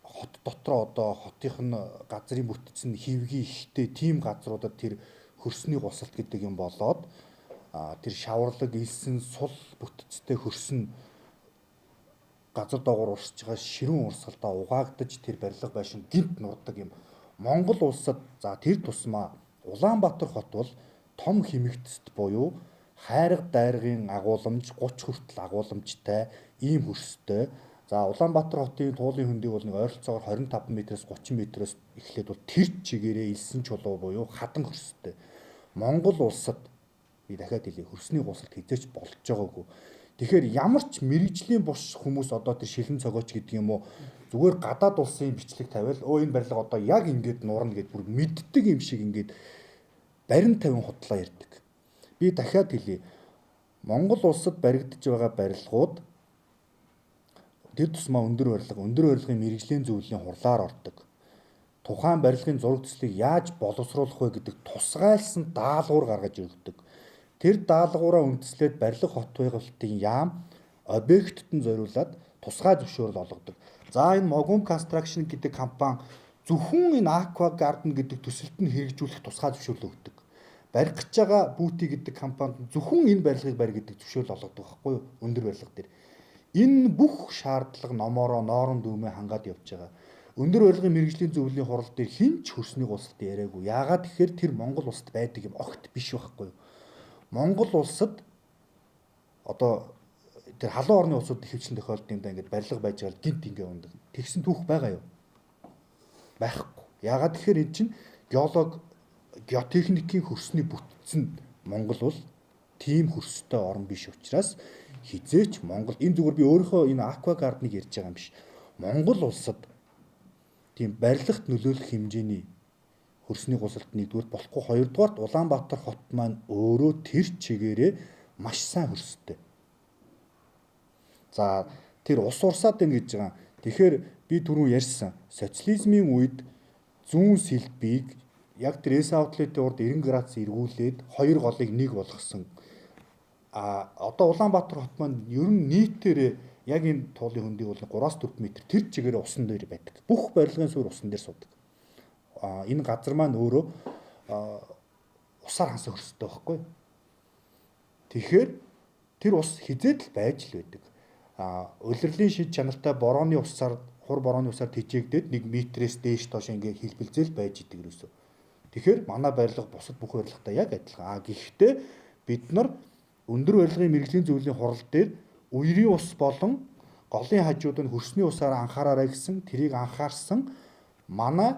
хот дотроо одоо хотын газрын бүтцэн хивгийн ихтэй тийм газруудад тэр хөрсний гусалт гэдэг юм болоод тэр шаварлаг илсэн сул бүтцтэй хөрсөн газар доогуур урсж байгаа ширүүн урсгалдаа угаагдаж тэр барилга байшин гинт нурдаг юм. Монгол улсад за тэр тусмаа Улаанбаатар хот бол том хэмэгтэст буюу хайрга дайргын агууламж 30 хүртэл агууламжтай ийм хөрстэй. За Улаанбаатар хотын туулын хөндийг бол нэг ойролцоогоор 25 м-ээс 30 м-ээс эхлээд бол тэр чигээрээ илсэн чулуу буюу хадан хөрстэй. Монгол улсад би дахиад хэлье хөрсний гусалт хизээч болж байгаагүй. Тэгэхээр ямар ч мэрэгжлийн бус хүмүүс одоо тэр шилэн цогооч гэдэг юм уу зүгээр гадаад улсын бичлэг тавиал энэ барилга одоо яг ингэж нуурна гэд бүр мэддэг юм шиг ингэж барин тавин худлаа ярьдаг. Би дахиад хэлье. Монгол улсад баригдаж байгаа барилгууд тэр тусмаа өндөр барилгын мэрэгжлийн зөвлөлийн хурлаар ордог. Тухайн барилгын зураг төслийг яаж боловсруулах вэ гэдэг тусгайлсан даалгавар гаргаж өгдөг. Тэр даалгавраа үндэслээд барилга хот байгуулалтын яам объектт нь зориулаад тусгай зөвшөөрөл олгодог. За энэ Mogum Construction гэдэг компани зөвхөн энэ Aqua Garden гэдэг төсөлд нь хэрэгжүүлэх тусгай зөвшөөрлөө өгдөг. Барих гэж байгаа Бүүти гэдэг компанид зөвхөн энэ барилгыг барь гэдэг зөвшөөрөл олгодог байхгүй юу? Өндөр барилга дээр. Энэ бүх шаардлага номороо ноорон дүүмээ хангаад явж байгаа. Өндөр барилгын мэрэгжлийн зөвлөлийн хурал дээр хэн ч хөрсний гусалт яриаггүй. Яагаад гэхээр тэр Монгол улсад байдаг юм огт биш байхгүй юу? Монгол улсад одоо тэр халуун орны улсууд ихэвчлэн тохиолдсон юм да ингээд барилга байж байгаа гинт ингээ ундаг. Тэгсэн түүх байгаа юу? Байхгүй. Яагаад гэхээр эн чинь геотехникийн хөрсний бүтцэн Монгол бол тийм хөрстэй орн биш учраас хизээч Монгол энэ зүгээр би өөрийнхөө энэ Aqua Garden-ыг ярьж байгаа юм биш. Монгол улсад тийм барилгат нөлөөлөх хэмжээний хөрсний гусалт нэгдүгээр болохгүй, хоёрдугаарт Улаанбаатар хот маань өөрөө тэр чигээрээ маш сайн хөрстэй. За тэр ус урсаад байна гэж байгаа. Тэгэхээр би түрүү ярьсан социализмын үед зүүн сэлбийг яг тэр эс аутлетийн урд 90 градус эргүүлээд хоёр голыг нэг болгосон. Одоо Улаанбаатар хот маань ер нь нийтээрээ яг энэ туулын хөндийг бол 3-4 м тэр чигээрээ усан дээр байдаг. Бүх барилгын суурь усан дээр суудаг. Энэ газар маань өөрөө усаар хансан хөрстэй байхгүй. Тэгэхээр тэр ус хизээд л байж л байдаг. Улирлын шид чанартай борооны усаар хур борооны усаар тэжээгдээд 1 м-ээс дээш доош ингээ хэлбэлзэл байж идэг юусоо. Тэгэхээр манай барилга бусад бүх барилгатай яг адилхан. Гэхдээ бид нар өндөр барилгын мэрэгжлийн зөвлөлийн хурал дээр үерийн ус болон голын хажууд нь хөрсний усаар анхаараарай гэсэн тэрийг анхаарсан манай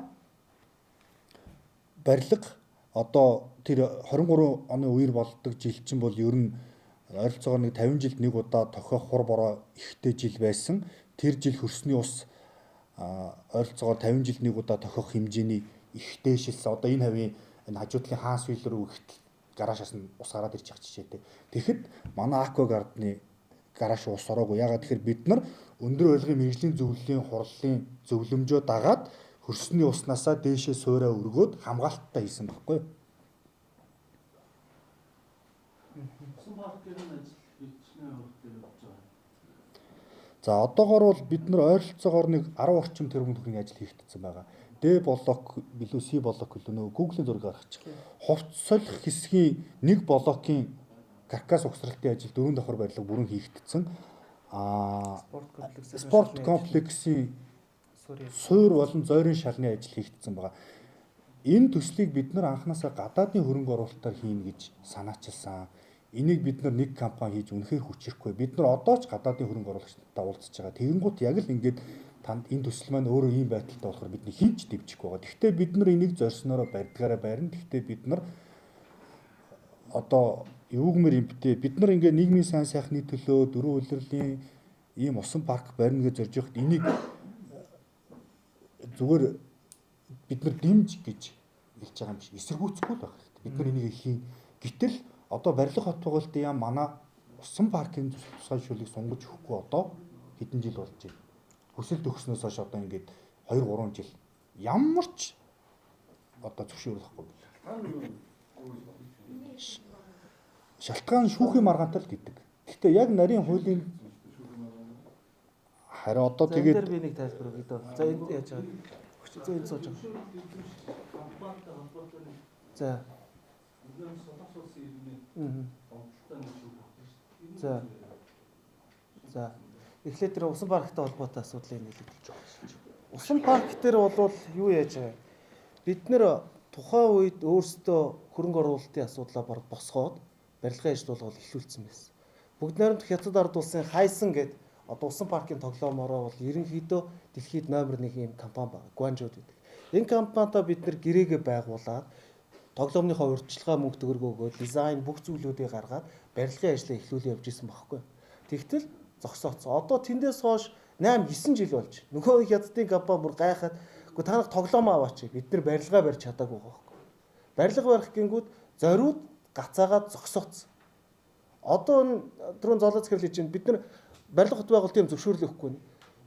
барилга одоо тэр 23 оны үер болдог жил чинь бол ер нь ойролцоогоор нэг 50 жилд нэг удаа тохиох хур бороо ихтэй жил байсан. Тэр жил хөрсний ус ойролцоогоор 50 жилд нэг удаа тохиох хэмжээний ихтэй шилсэн. Одоо энэ хавийн энэ хажуудлын хаанс үйл рүү ихт гараашаас нь ус гараад ирж байгаа чижээтэй. Тэгэхэд манай Aqua Garden-ы гарааш ус ороогүй. Ягаад тэгэхээр бид нар өндөр барилгын мэрэгжлийн зөвлөлийн хурлын зөвлөмжөө дагаад хөрсний уснасаа дээшээ суураа өргөөд хамгаалттай хийсэн байхгүй юу? Усан паркийн ажил бичнээ явуулт дээр явж байгаа. За одоогоор бол бид нар ойролцоогоор нэг 10 орчим тэрбум төгрөгийн ажил хийгдсэн байгаа. D блок билүү C блок билүү нөгөө Google-ийн зургийг гаргачих. Хувц солих хэсгийн нэг блокийн каркас угсралтын ажил 4 давхар барилга бүрэн хийгдсэн. Спорт комплексийн суур болон зойрын шалны ажил хийгдсэн байгаа. Энэ төслийг бид нар анханасаа гадаадын хөрөнгө оруулалтаар хийнэ гэж санаачилсан. Энийг бид нар нэг компани хийж үнэхээр хүчрэхгүй. Бид нар одоо ч гадаадын хөрөнгө оруулагчтай уулзж байгаа. Тэгэнгუთ яг л ингээд танд энэ төсөл маань өөрөө ийм байдалтай болохоор бидний хинч дэвчихгүй байгаа. Гэхдээ бид нар энийг зорьснороо барьдгаараа барина. Гэхдээ бид нар одоо юугмэр юм бтэ бид нар ингээ нийгмийн сайн сайхны төлөө дөрвөн улирлын ийм усан парк барина гэж зорж явахад энийг зүгээр бид нар дэмж гэж хэлж байгаа юм биш. Эсэргүүцэхгүй л байх хэрэгтэй. Бид нар энийг хийн. Гэтэл одоо барилга хот байгуулалтын яам манай усан паркын тусгай шүлгийг сунгаж өгөхгүй одоо хэдэн жил болж байна. Хүсэлт өгснөөс хойш одоо ингээд 2 3 жил ямар ч одоо зөвшөөрлөхгүй. Шалтгаан шүүхийн маргаантай л гэдэг. Гэхдээ яг нарийн хуулийн харин одоо тэгээд би нэг тайлбар өгье дөө. За энд яаж байгаа. За энэ сууж байгаа. компанитай холбоотой нэг За. бидний солонгос улсын иргэний гомдолтой нэг шүү дээ. За. За. Эхлээд тэр усан парктай холбоотой асуудлыг нэлээд хэлж байгаа. Усан парк дээр бол юу яаж байгаа? Бид нэр тухайн үед өөрсдөө хөрөнгө оруулалтын асуудлаа баг босгоод барилгын ажилтгуулга эхлүүлсэн байсан. Бүгд найрамдах хятад ард улсын хайсан гэдэг одоо усан паркын тоглоомороо бол ерөнхийдөө дэлхийд номер 1 юм компани байна. Guangzhou гэдэг. Энэ компанитай бид нэр гэрээгээ байгуулад тоглоомныхоо урьдчилгаа мөнгө төгрөгөөгөө дизайн бүх зүйлүүдийг гаргаад барилгын ажлаа эхлүүлээ явж исэн байхгүй. Тэгтэл зогсооцсон. Одоо тэндээс хойш 8 9 жил болж. Нөгөө хятадын компани бүр гайхаад "Гэхдээ та нар тоглоом аваач. Бид нар барилгаа барьж чадаагүй байгаа байхгүй." Барилга барих гингүүд зориуд гацаагаад зогсооцсон. Одоо түрүүн золооц хэвлэж чинь бид нар барилга хот байгуулалтын зөвшөөрлөхгүй.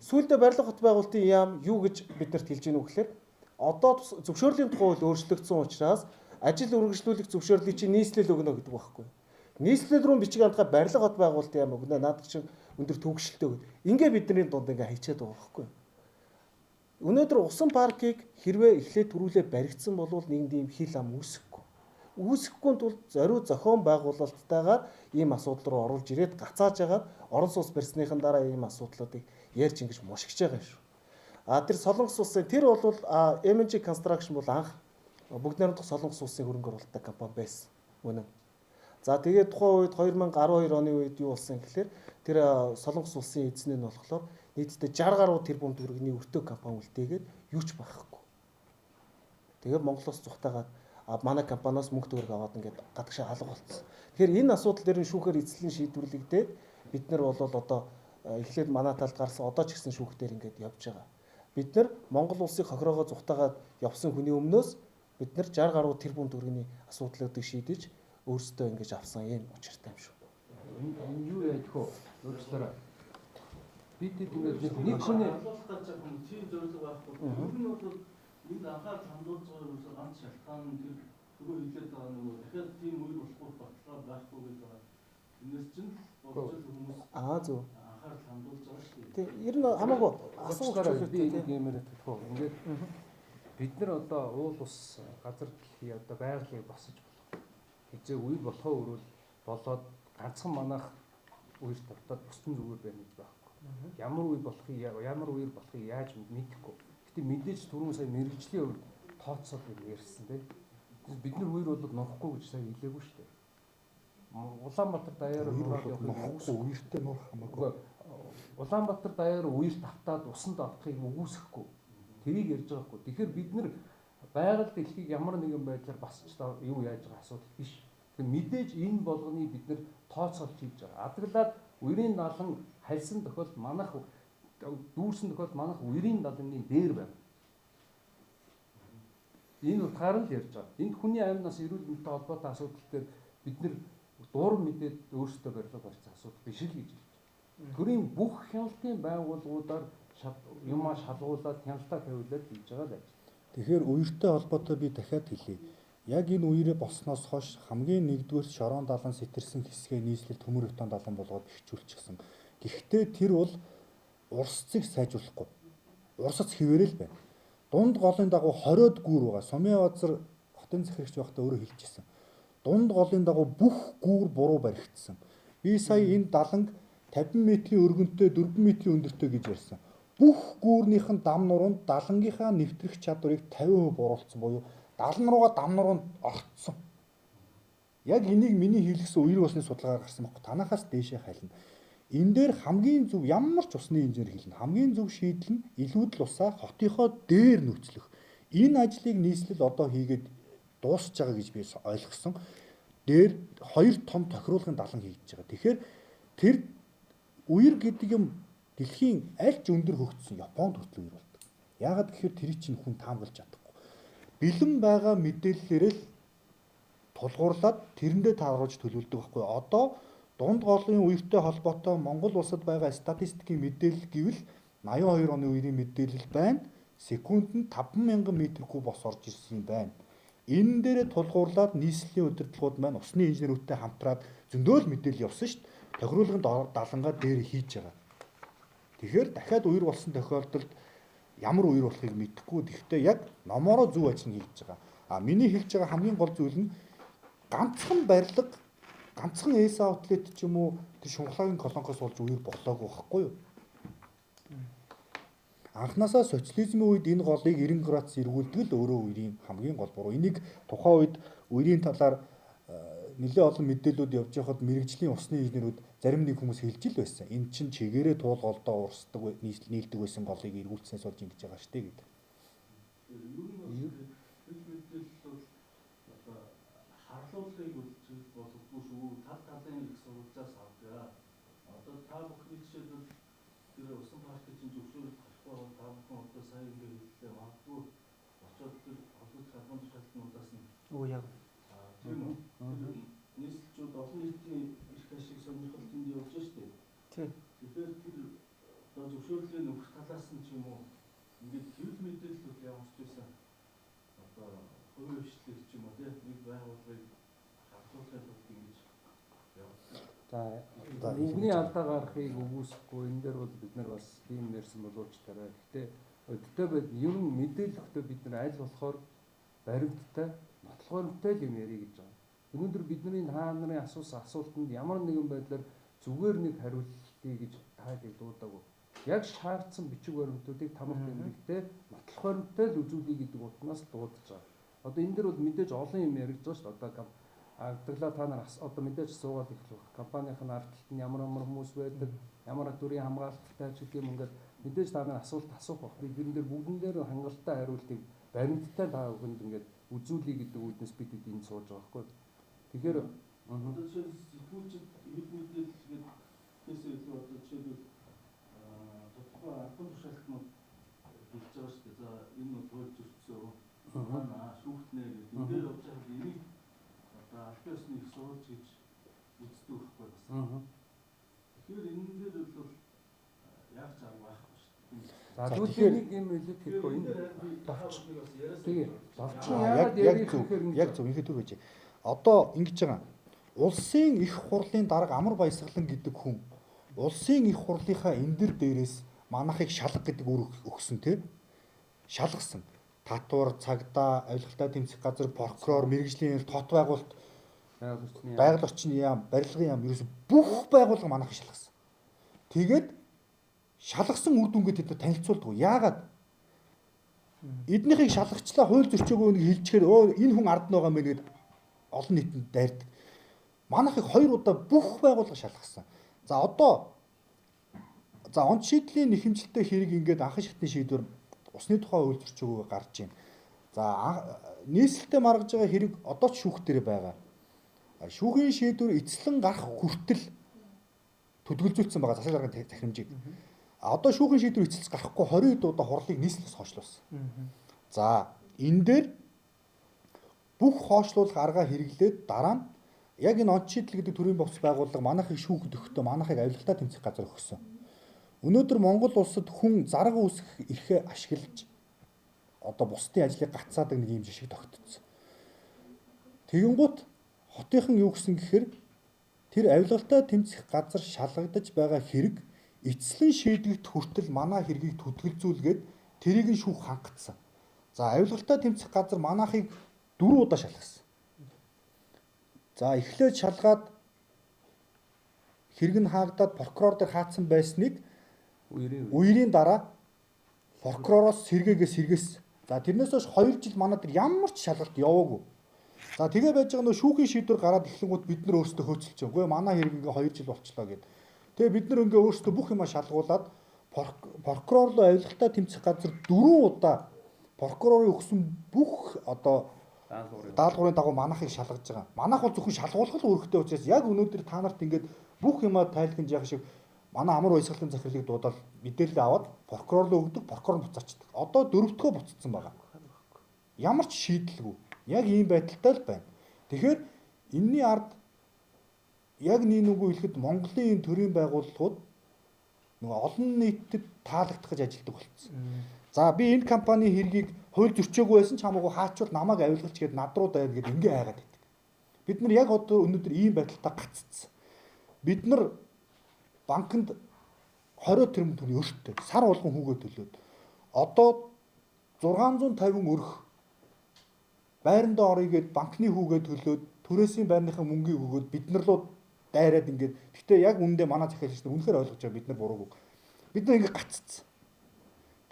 Сүүлдээ барилга хот байгуулалтын яам юу гэж биднэрт хэлж гинүү гэхээр одоо зөвшөөрлийн тухай хууль өөрчлөгдсөн учраас ажил үргэлжлүүлэх зөвшөөрлийг чинь нийслэл өгнө гэдэг байхгүй. Нийслэл рүү бичиг хандхад барилга хот байгуулалтын яам өгнө. Наад чинь өндөр төвөгшөлтэй гэдэг. Ингээ бидний дунд ингээ хайчаад байгаа байхгүй. Өнөөдөр усан паркийг хэрвээ эхлээд төрүүлээ баригдсан бол нэгэн ийм хил ам үүсэхгүй. Үүсэхгүй тул зориуд зохион байгуулалттайгаар ийм асуудал руу оруулж ирээд гацааж агаад орон сууц барьсныхан дараа ийм асуудлуудыг ярьж ингэж мушгиж байгаа юм шүү. Тэр Солонгос улсын тэр бол MNG Construction бол анх бүгд найрамдах Солонгос улсын хөрөнгө оруулалттай компани байсан. Үнэн. За тэгээд тухайн үед 2012 оны үед юу болсон гэхээр тэр Солонгос улсын эзэн нь болохоор нийтдээ 60 гаруй тэрбум төгрөгийн өртөө компани үлдээгээд юу ч байхгүй. Тэгээд Монголоос зүхтагаад манай компаниас мөнгө төгрөг аваад ингээд гадагшаа алга болцсон. Тэгэхээр энэ асуудал дээр нь шүүхээр эзлэн шийдвэрлэгдээд бид нар бол одоо эхлээд манай талд гарсан одоо ч гэсэн шүүхтэр ингээд явж байгаа. Бид нар Монгол улсыг хохироогоо зүхтагаад явсан хүний өмнөөс бид нар 60 гаруй тэрбум төгрөгийн асуудлуудыг шийдэж өөрсдөө ингэж авсан юм учиртай юм шүү. Энэ юу яах вэ? Өөрчлөлөө. Бид ингээд нэг хүний олох гэж байгаа тийм зорилго байхгүй. Тэр нь бол энд анхаарал хандуулж байгаа юм шиг ганц шалтгаан нь тэр түрүү хэлээд байгаа нөгөө дахиад тийм үйл болохгүй баталгаа байхгүй гэдэг байгаа. Энэс чинь болж хүмүүс Зөв. анхаарал хандуулж байгаа шүү дээ. Тэг ер нь хамаагүй асуулт би нэг юмэр хэлэхгүй. Ингээд бид нар одоо уул ус газар дэлхий одоо байгалийн босож болох. Хизээ үйл болохоо өрөөл болоод ганцхан манайх үер тавтаад бусдын зүгээр байна гэж байхгүй. Ямар үе болохыг ямар үер болохыг яаж мэдэхгүй. Гэтэ мэдээж түрүүн сая мэрэгжлийн хувьд тооцоод ярьсан тийм. Бид нар үер бол нурахгүй гэж сая хэлээгүй шүү дээ. Улаанбаатар даяар нураад явах нурахгүй үертэй нурах хамаагүй. Улаанбаатар даяар үер тавтаад усанд автахыг үгүйсэхгүй. Тэрийг ярьж байгаа хгүй. Тэгэхээр бид нар байгаль дэлхийг ямар нэгэн байдлаар басч юу яаж байгаа асуудал биш. Тэгэхээр мэдээж энэ болгоныг бид нар тооцоолж хийж байгаа. Адаглаад үерийн налан хальсан тохиолдолд манайх дүүрсэн тохиолдолд манайх үерийн налны дээр байна. Энэ утгаар л ярьж байгаа. Энд хүний амьнаас эрүүл мэнтэй холбоотой асуудал дээр бид нар дуур мэдээд өөрсдөө барилга барьсан асуудал биш л гэж хэлж байна. Төрийн бүх хяналтын байгууллагуудаар юмаа шалгуулад хяналтаа тавиулаад хийж байгаа л ажил. Тэгэхээр үертэй холбоотой би дахиад хэлье. Яг энэ үерээ болсноос хойш хамгийн нэгдүгээр шорон далан сэтэрсэн хэсгээ нийслэл төмөр бетон далан болгоод бэхжүүлчихсэн. Гэхдээ тэр бол урсцыг сайжруулахгүй. Урсц хэвээрэл байна. дунд голын дагуу 20-од гүүр байгаа. Сумын базар хотын захирагч байхдаа өөрөө хэлчихсэн. Дунд голын дагуу бүх гүүр буруу баригдсан. Би сая энэ даланг 50 метрийн өргөнтэй 4 метрийн өндөртэй гэж ярьсан. Бүх гүүрнийхэн дам нуруунд далангийнхаа нэвтрэх чадварыг 50% буруулсан буюу далан руугаа дам нуруунд ортсон. Яг энийг миний хэлсэн үер усны судалгаагаар гарсан байхгүй. Танахаас дээшээ хайлна. Энэ дээр хамгийн зөв ямар ч усны инженер хэлнэ. Хамгийн зөв шийдэл нь илүүдл усаа хотынхоо дээр нөөцлөх. Энэ ажлыг нийслэл одоо хийгээд дуусч байгаа гэж би ойлгосон. Дээр 2 том тохируулгын далан хийж байгаа. Тэгэхээр тэр үер гэдэг юм дэлхийн аль ч өндөр хөгжсөн Японд хүртэл үер болдог. Яагаад гэхээр тэр чинь хүн таамаглаж чадахгүй. Бэлэн байгаа мэдээллээрээ л тулгуурлаад тэрэндээ тааруулж төлөвлөдөг байхгүй. Одоо дунд голын үертэй холбоотой Монгол улсад байгаа статистикийн мэдээлэл гэвэл 82 оны үерийн мэдээлэл байна. Секундэд 50000 м3 бос орж ирсэн юм байна. Энэ дээрээ тулгуурлаад нийслэлийн удирдлагууд маань усны инженерүүдтэй хамтраад зөндөөл мэдээлэл явсан шүү дээ. Тохируулгын далангаа дээр хийж байгаа. Тэгэхээр дахиад үер болсон тохиолдолд ямар үер болохыг мэдэхгүй. Гэхдээ яг номороо зөв ажил нь хийж байгаа. Миний хэлж байгаа хамгийн гол зүйл нь ганцхан барилга, ганцхан эс аутлет ч юм уу тэр шунхлагын колонкоос болж үер болоогүй байхгүй юу? Анхнаасаа социализмын үед энэ голыг 90 градус эргүүлдэг л өөрөө үерийн хамгийн гол буруу. Энийг тухайн үед үерийн талаар нэлээд олон мэдээлэлүүд явж байхад мэрэгжлийн усны инженерүүд зарим нэг хүмүүс хэлж ил байсан. Энэ чинь чигээрээ туул голдоо урсдаг нийлдэг байсан голыг эргүүлснээс болж ингэж байгаа штэ гэдэг. Харлуулгыг үлдчих болохгүй шүү. Тал талын их сурвалжаас авдаг. Одоо та бүхний жишээлбэл тэр усан паркын чинь зөвшөөрөл гарахгүй та бүхэн одоо сайн ингэ хэллээ. Магадгүй очоод тэр холбогдох албан тушаалтнуудаас нь яг тийм үү. Нийслэлчүүд олон нийтийн эрх ашиг сонирхол тэнд явж штэ. тийм. Тэгэхээр тэр одоо зөвшөөрлийн өгөх талаас нь ч юм уу ингээд хэвлэл мэдээлэлүүд явуулж байсан. Одоо хувийн хвшлийг ч юм уу тийм нэг байгууллагыг хавцуулахын тулд ингэж явуулсан. За нэгний алдаа гарахыг үгүйсэхгүй энэ дээр бол бид нар бас тийм нэрсэн боловч тарай. Гэхдээ өдөртөө бид ер нь мэдээлэлтэй бид нар аль болохоор баримттай нотлохоортой юм ярих гэж байгаа. Өнөөдөр бидний та нарын асуусан асуултанд ямар нэгэн байдлаар зүгээр нэг хариулт хий гэж таадыг дуудаагүй. Яг шаардсан бичиг баримтуудыг тамга тэмдэгтэй нотлох баримттай л үзүүлэх гэдэг утгаас дуудаж байгаа. Одоо энэ дэр бол мэдээж олон юм яригдж байгаа шүү дээ. Одоо агдаглаа та нар одоо мэдээж суугаад эхлэх. Компанийн ардталт нь ямар хүмүүс байдаг, ямар төрлийн хамгаалттай ч гэх юм ингээд мэдээж та нар асуулт асуух бах. Би энэ дэр бүгдэн дээр хангалттай хариултыг баримттай та бүхэнд ингээд үзүүлэх гэдэг үүднээс бид энд сууж байгаа байхгүй. Тэгэхээр одоо сэтгүүлчд хэвлэл мэдээлэл гэдэг кейсээ илүү одоо жишээлбэл тодорхой албан тушаалтнууд хэлж байгаа шүү дээ. За энэ бол хууль зөрчсөн. Шүүхтнээ гэдэг. Энэ дээр явж байгаа энийг одоо албан ёсны их сурвалж гэж үздэг байхгүй бас. Тэгэхээр энэ дээр бол яг ч арга байхгүй шүү дээ. за тэгэхээр нэг юм хэлээд хэлэхгүй энэ тэгээ давчхан яагаад ярих гэхээр яг зөв ихэд үг гэж. Одоо ингэж байгаа. Улсын их хурлын дарга амар баясгалан гэдэг хүн улсын их хурлынхаа эндэр дээрээс манахыг шалгах гэдэг үр өгсөн тийм шалгасан. Татвар, цагдаа, авилгалтай тэмцэх газар, прокурор, мэрэгжлийн тот байгуулалт, байгаль орчны яам, барилгын яам ерөөсө бүх байгууллага манахыг шалгасан. Тэгээд шалгасан үр дүнгээ тэд танилцуулдаг. Яагаад? Эднийхийг шалгачлаа хууль зөрчөөгүй нэг хэлчихээр энэ хүн ард нь байгаа мэн гэдэг олон нийтэнд дайрдаг. Манайхыг 2 удаа бүх байгууллага шалгасан. За одоо онц шийдлийн нэхэмжилтэй хэрэг ингээд анхан шатны шийдвэр усны тухай хууль зөрчөөгүй гарч байна. За нийслэлтэй маргаж байгаа хэрэг одоо ч шүүх дээр байгаа. Шүүхийн шийдвэр эцлэн гарах хүртэл төдөлзүүлсэн байгаа засаг даргын захирамжийг. Одоо шүүхийн шийдвэр эцэлж гарахгүй 20 удаа хурлыг нийслэлээс хойшлуулсан. За энэ дээр бүх хойшлуулах аргаа хэрэглээд дараа нь яг энэ онц шийдэл гэдэг төрийн бовц байгууллага манайхыг шүүхэд өгөхдөө манайхыг авилгалтай тэмцэх газар өгсөн. Өнөөдөр Монгол улсад хүн зарга үүсгэх эрхээ ашиглаж одоо бусдын ажлыг гацаадаг нэг юм жишг тогтцсон. Тэгэнгუთ хотынхан юу гэсэн гэхээр тэр авилгалтай тэмцэх газар шалгагдаж байгаа хэрэг эцлэн шийдэгдэх хүртэл манай хэргийг төдөлзүүлгээд тэрийг нь шүүх хангацсан. За авилгалтай тэмцэх газар манайхыг 4 удаа шалгасан. За эхлээд шалгаад хэрэг нь хаагдаад прокурор дээр хаацсан байсныг үерийн дараа прокуророос сэргээс. За тэрнээс хойш 2 жил манай дээр ямар ч шалгалт яваагүй. За тэгээ байж байгаа нөө шүүхийн шийдвэр гараад эхлэнгүүт бид нар өөрсдөө хөөцөлж байгаа. Үгүй манай хэрэг ингээ 2 жил болчлоо гэд. Тэгээ бид нар ингээ өөрсдөө бүх юмаа шалгуулад прокурор руу авилгалтай тэмцэх газар 4 удаа прокурорын өгсөн бүх одоо даалгаврын дагуу манайхыг шалгаж байгаа. Манайх бол зөвхөн шалгуулах л үүрэгтэй учраас яг өнөөдөр та нарт ингээд бүх юмаа тайлхимж яах шиг манай амар баясгалын захирлыг дуудаад мэдээлэл аваад прокурор руу өгдөг, прокурор буцаачдаг. Одоо 4-тгөө буцагдсан байгаа. Ямар ч шийдэлгүй. Яг ийм байдалтай л байна. Тэгэхээр энэний ард яг нэггүй хэлэхэд Монголын энэ төрийн байгууллагууд нөгөө олон нийтэд таалагдах гэж ажилладаг болсон. За би энэ компани хэргийг хууль зөрчөөгүй байсан ч хамаагүй хаачвал намайг авилгалч гээд над руу дайр гээд ингээ хайгаад байдаг. Бид нар яг одоо өнөөдөр ийм байдалтай гаццсан. Бид нар банкнд 20 тэрбум төгрөг өртөө сар болгон хүүгээ төлөөд одоо 650 өрх байрандаа орё гээд банкны хүүгээ төлөөд түрээсийн байрныхаа мөнгийг өгөөд бид нар руу дайраад ингээд гэхдээ яг үүндээ манай захиалч нар үнэхээр ойлгож байгаа бид нар буруугүй. Бид нар ингээд гаццсан.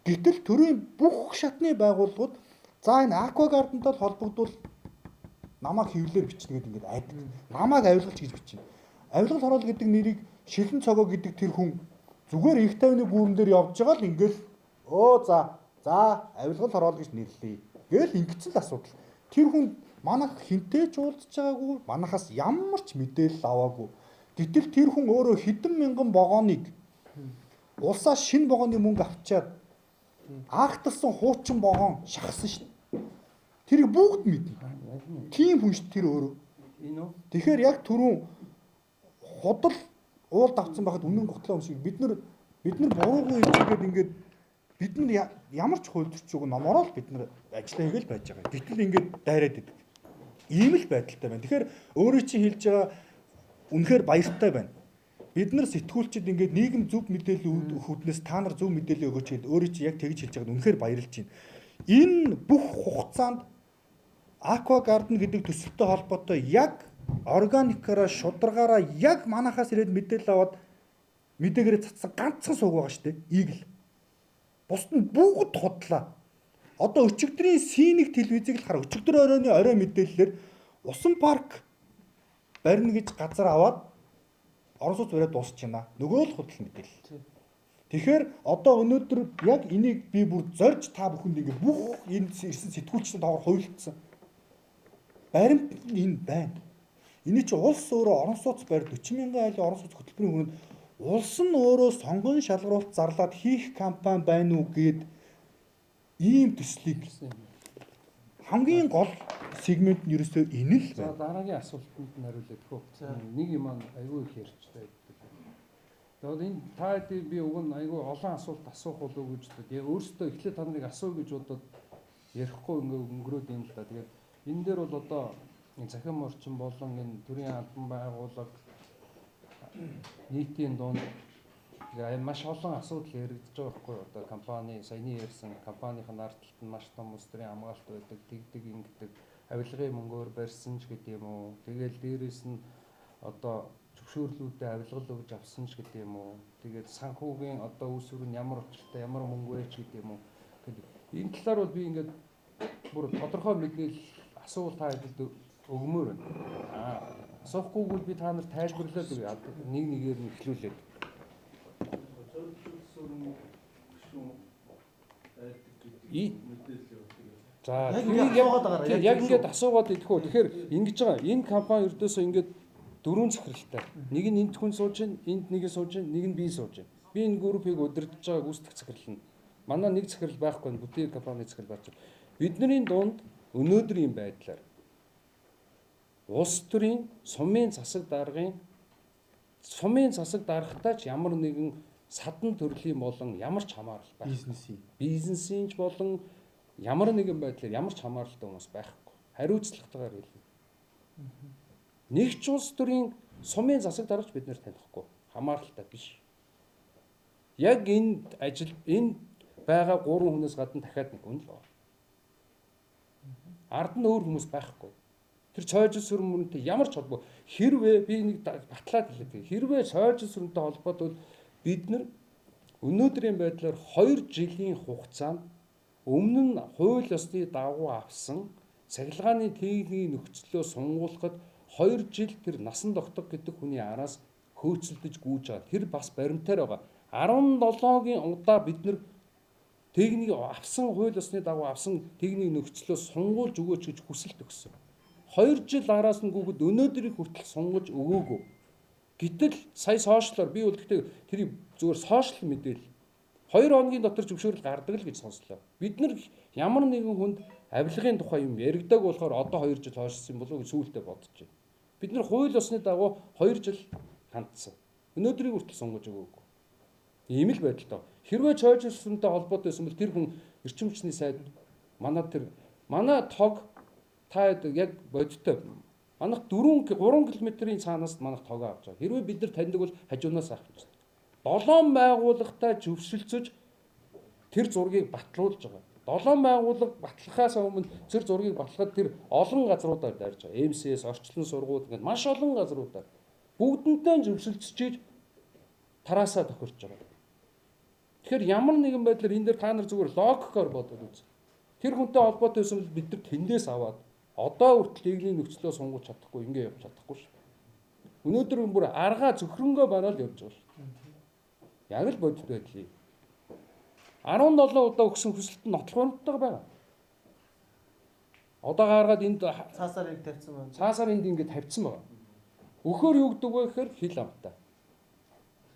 Гэтэл төрийн бүх шатны байгууллагууд за энэ аквагардентай холбогдвол намайг хэвлэлээр бичнэ гэдэг ингээд айдаг. Намайг авилгалч гэж бичнэ. Авилгал хороол гэдэг нэрийг Шилэн цогоо гэдэг тэр хүн зүгээр их тавны гүүрэн дээр явж байгаа л ингээд за авилгал хороол гэж нэрлэе. Гээл ингэсэн л асуудал. Тэр хүн манайх хинтээ ч уулзж байгаагүй, манайхаас ямар ч мэдээлэл аваагүй. Гэтэл тэр хүн өөрөө хэдэн мянган вагоныг улсаас шинэ вагоны мөнгө авчаад аахталсан хуучин вагон шахсан шин. Тэрийг бүгд мэднэ. Тийм хүн шүү тэр өөрөө. Тэгэхээр яг түрүүн худал уулд авцсан байхад үнэн готлоо юм шиг бид нар буруугүй хэлгээд ингээд бид нар ямар ч хууль зөрчөөг номороо л бид нар ажиллаа хийгээл байж байгаа. Гэтэл ингээд дайраад идэг. Ийм л байдалтай байна. Тэгэхээр өөрөө чи хэлж байгаа үнэхээр баяртай байна. Бид нар сэтгүүлчид ингээд нийгэм зөв мэдээлэл өгөх үднээс та нар зөв мэдээлэл өгөөч гэд өөрөө чи яг тэгж хэлж байгаад үнэхээр баярлж байна. Энэ бүх хугацаанд аквагарден гэдэг төсөлтөй холбоотой яг органикаараа шударгаараа яг манахаас ирээд мэдээлэл аваад мэдээгээрээ цацсан ганцхан сууг байгаа шүү дээ. Игэл. Бусд нь бүгд худлаа. Одоо өчигдрийн синийг телевизийг л хараа. Өчигдөр оройны орой мэдээллээр усан парк барина гэж газар аваад орон сууц бариад дуусч байна. Нөгөө л худал мэдээлэл. Тэгэхээр одоо өнөөдөр яг энийг би бүр зорж та бүхэнд ингээ бүх энэ ирсэн сэтгүүлчдэд хавар хуйлдсан. Баримт энэ байна. Энэ чи улс өөрөө орон сууц барь 40 мянган айлын орон сууц хөтөлбөрийн хүрээнд улс нь өөрөө сонгон шалгаруулалт зарлаад хийх компани байна уу гэд ийм төслийг хамгийн гол сегмент нь ерөөсөө энэ л байна. За дараагийн асуултанд нь хариулъя гэх үү. Нэг юм айгүй их ярьж байдаг. Тэгээд энэ та хэдий би уг нь айгүй олон асуулт асуух болов уу гэж бодод. Яг өөрөөсөө эхлээд та нарыг асуу гэж бодоод ярихгүй өнгөрөөд юм л да. Тэгээд энэ дээр бол одоо захим орчин болон энэ төрийн албан байгууллага нийтийн дунд маш олон асуудал яригдж байгаа байхгүй одоо компани саяны ярьсан компанийн ардталт нь маш том улс төрийн хамгаалалт байдаг тэгдэг ингэдэг авилгын мөнгөөр барьсан ч гэдэг юм уу тэгэл дээрэс нь одоо зөвшөөрлүүдэд авилгал өгж авсан ч гэдэг юм уу тэгээд санхүүгийн одоо үүсвэр нь ямар учиртай ямар мөнгө вэ ч гэдэг юм уу гэдэг энэ талаар бол би ингээд бүр тодорхой мэдээлэл асуулт та хэдэд өгмөр байна. Асуухгүйгүүл би та нарт тайлбарлаад нэг нэгээр нь эхлүүлээд. За яг ингээд асуугаад идэхүү. Тэгэхээр ингэж байгаа. Энэ компани ердөөсөө ингээд 4 захиралтай. Нэг нь энд хүн сууж байна, энд нэг нь сууж байна, нэг нь би сууж байна. Би энэ группийг удирдах байгаа гүйцэтгэх захирал нь. Манай нэг захирал байхгүй, бүтээн компани захирал байж байна. Бидний дунд өнөөдрийн байдлаар улс төрийн сумын засаг даргын сумын засаг даргатаа ч ямар нэгэн садан төрлийн болон ямар ч хамаарал байхгүй. Бизнесийн ч болон ямар нэгэн байдлаар ямар ч хамааралтай хүмүүс байхгүй. Хариуцлагатайгаар хэлнэ. Нэг ч улс төрийн сумын засаг даргач бид нэр танихгүй. Хамааралтай биш. Яг энэ ажил энэ байгаа 3 хүнээс гадна дахиад нэг хүн л байна. Ард нь өөр хүмүүс байхгүй. Тэр цоожил сүрмөнтэй ямар ч холбоо хэрвээ би нэг батлаад хэлээ. Хэрвээ цоожил сүрмөнтэй холбоотой бид нар өнөөдрийн байдлаар 2 жилийн хугацаанд өмнө нь хууль ёсны дагуу авсан цахилгааны техникийн нөхцлөө сунгуулахад 2 жил тэр насан тогтох гэдэг хүний араас хөөцөлдөж гүйж байгаа. Тэр бас баримтаар байгаа. 17-гийн удаа бид нар техник авсан хууль ёсны дагуу авсан техникийн нөхцлөө сунгуулж өгөөч гэж хүсэлт өгсөн. 2 жил араас нь гүгэд өнөөдрийг хүртэл сунгаж өгөөгүй. Гэтэл сая сошиалор би бол гэхдээ тэрийг зүгээр сошиал мэдээлэл 2 хоногийн дотор зөвшөөрөл гардаг л гэж сонслоо. Бид нар ямар нэгэн хүнд авилгын тухай юм яригдаг болохоор одоо 2 жил хойшсон болов уу сүүлдээ бодож байна. Бид нар хууль ёсны дагуу 2 жил хандсан. Өнөөдрийг хүртэл сунгаж өгөөгүй. Ийм л байдалтай. Хэрвээ чойжсонтой холбоотой байсан бол тэр хүн эрчим хүчний сайд манай тог та яг бодиттой. Манайх 3 км-ийн цаанаас манайх тог авч байгаа. Хэрвээ бид нар таньдаг бол хажуунаас авах гэж. 7 байгууллагатай зөвшөлдсөж тэр зургийг батлуулж байгаа. 7 байгууллага батлахаас өмнө тэр зургийг батлахад тэр олон газруудаар дайрж байгаа. МСС, орчлон сургууль гэдэг маш олон газруудаар бүгдэнтэй зөвшөлдсөж тараасаа тохирч байгаа. Тэгэхээр ямар нэгэн байдлаар энэ дээр та нар зүгээр логикоор бодоод үз. Тэр хүнтэй холбоотой байсан бол бид нар тэндээс аваад одоо хүртэл техникийн нөхцлөө сунгуулж чадахгүй ингэ явж чадахгүй шүү. Өнөөдөр бүр аргаа зөвхрөнгөө бараал явж байгаа шүү. Яг л бодит байдлыг 17 удаа өгсөн хүсэлт нь нотлохоонтой байгаа. Одоо гаргаад энд Цаасаар ингэ тавьсан байна. цаасаар энд ингэ тавьсан байгаа. Өхөр юу гэдэг вэ гэхээр хил амтай.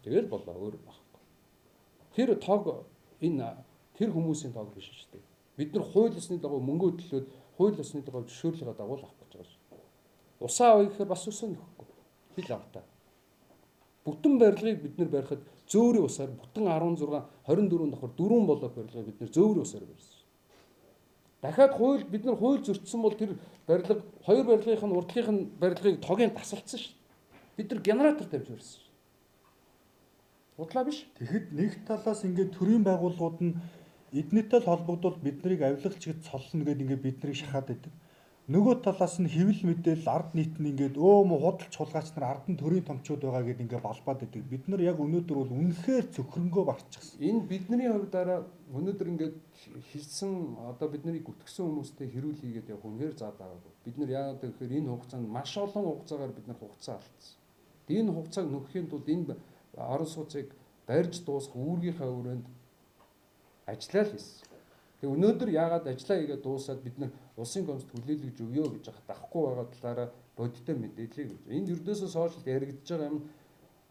Тэгэл болоо өөр байхгүй. Тэр тог энэ тэр хүмүүсийн тог биш шүү дээ. Бид нар хууль ёсны дагуу мөнгө төлөөд хууль ёсны дагуу зөвшөөрлөгөө дагуул авах гэж байгаа шүү. Усаа авъя гэхээр бас өсөө нөхгүй. Хил амтай. Бүтэн барилгыг бид нар барихад зөөрийн усаар бүтэн 16 24 давхар 4 болоод барилгыг бид нар зөөрийн усаар барьсан. Дахиад хууль бид нар хууль зөрчсөн бол тэр барилга хоёр барилгын урдлынх нь барилгыг тогийн тасалдсан шүү. Бид нар генератор тавьж барьсан. Удлаа биш. Тэгэхэд нэг талаас ингээд төрийн байгууллагууд нь эднийтэй холбогдвол биднийг авилгалч гэж цоллно гэдэг ингээд биднийг шахаад байдаг. Нөгөө талаас нь хэвлэл мэдээлэл ард нийт нь ингээд худалч хулгайч нар ард нь төрийн томчууд байгаа гэдэг ингээд балбаад байдаг. Бид нар яг өнөөдөр бол үнэхээр зөвхөрөнгөө барчихсан. Энэ бидний хувьдаараа өнөөдөр ингээд хэлсэн одоо бидний гүтгсэн хүмүүстэй хэрүүл хийгээд явах үнээр заа байгаагүй. Бид нар яагаад гэхээр энэ хугацаанд маш олон хугацаагаар бид нар хугацаа алдсан. Энэ хугацааг нөхөхийн тулд энэ орон сууцыг барьж дуусгах үүргийнхаа өрөөнд ажиллаа л хийсэн. Тэгээ өнөөдөр яагаад ажиллаа хийгээд дуусаад бид нар улсын гомдол хүлээлгэж өгөө гэж дахгүй байгаа талаараа бодиттой мэдээлэл гэж. Энд ердөөсөө сошиалд яригдж байгаа юм.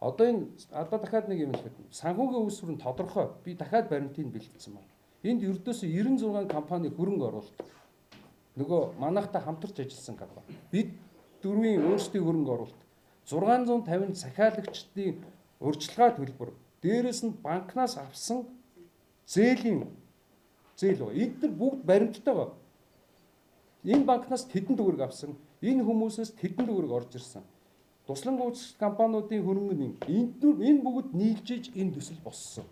Одоо энэ дахиад нэг юм хэлэхэд санхүүгийн үүсвэр нь тодорхой. Би дахиад баримтыг бэлтгэсэн байна. Энд ердөөсөө 96 компани хөрөнгө оруулалт. Нөгөө манайхтай хамтарч ажилласан компани. Бид дөрвийн өөрсдийн хөрөнгө оруулалт. 650 захиалагчдын урьдчилгаа төлбөр. Дээрээс нь банкнаас авсан зээл ба. Эдгээр бүгд баримттай байна. Энэ банкнаас тэдэн төгрөг авсан. Энэ хүмүүсээс тэдэн төгрөг орж ирсэн. Туслан гүйцэтгэх компаниудын хөрөнгө нь энэ бүгд нийлжиж энэ төсөл боссон.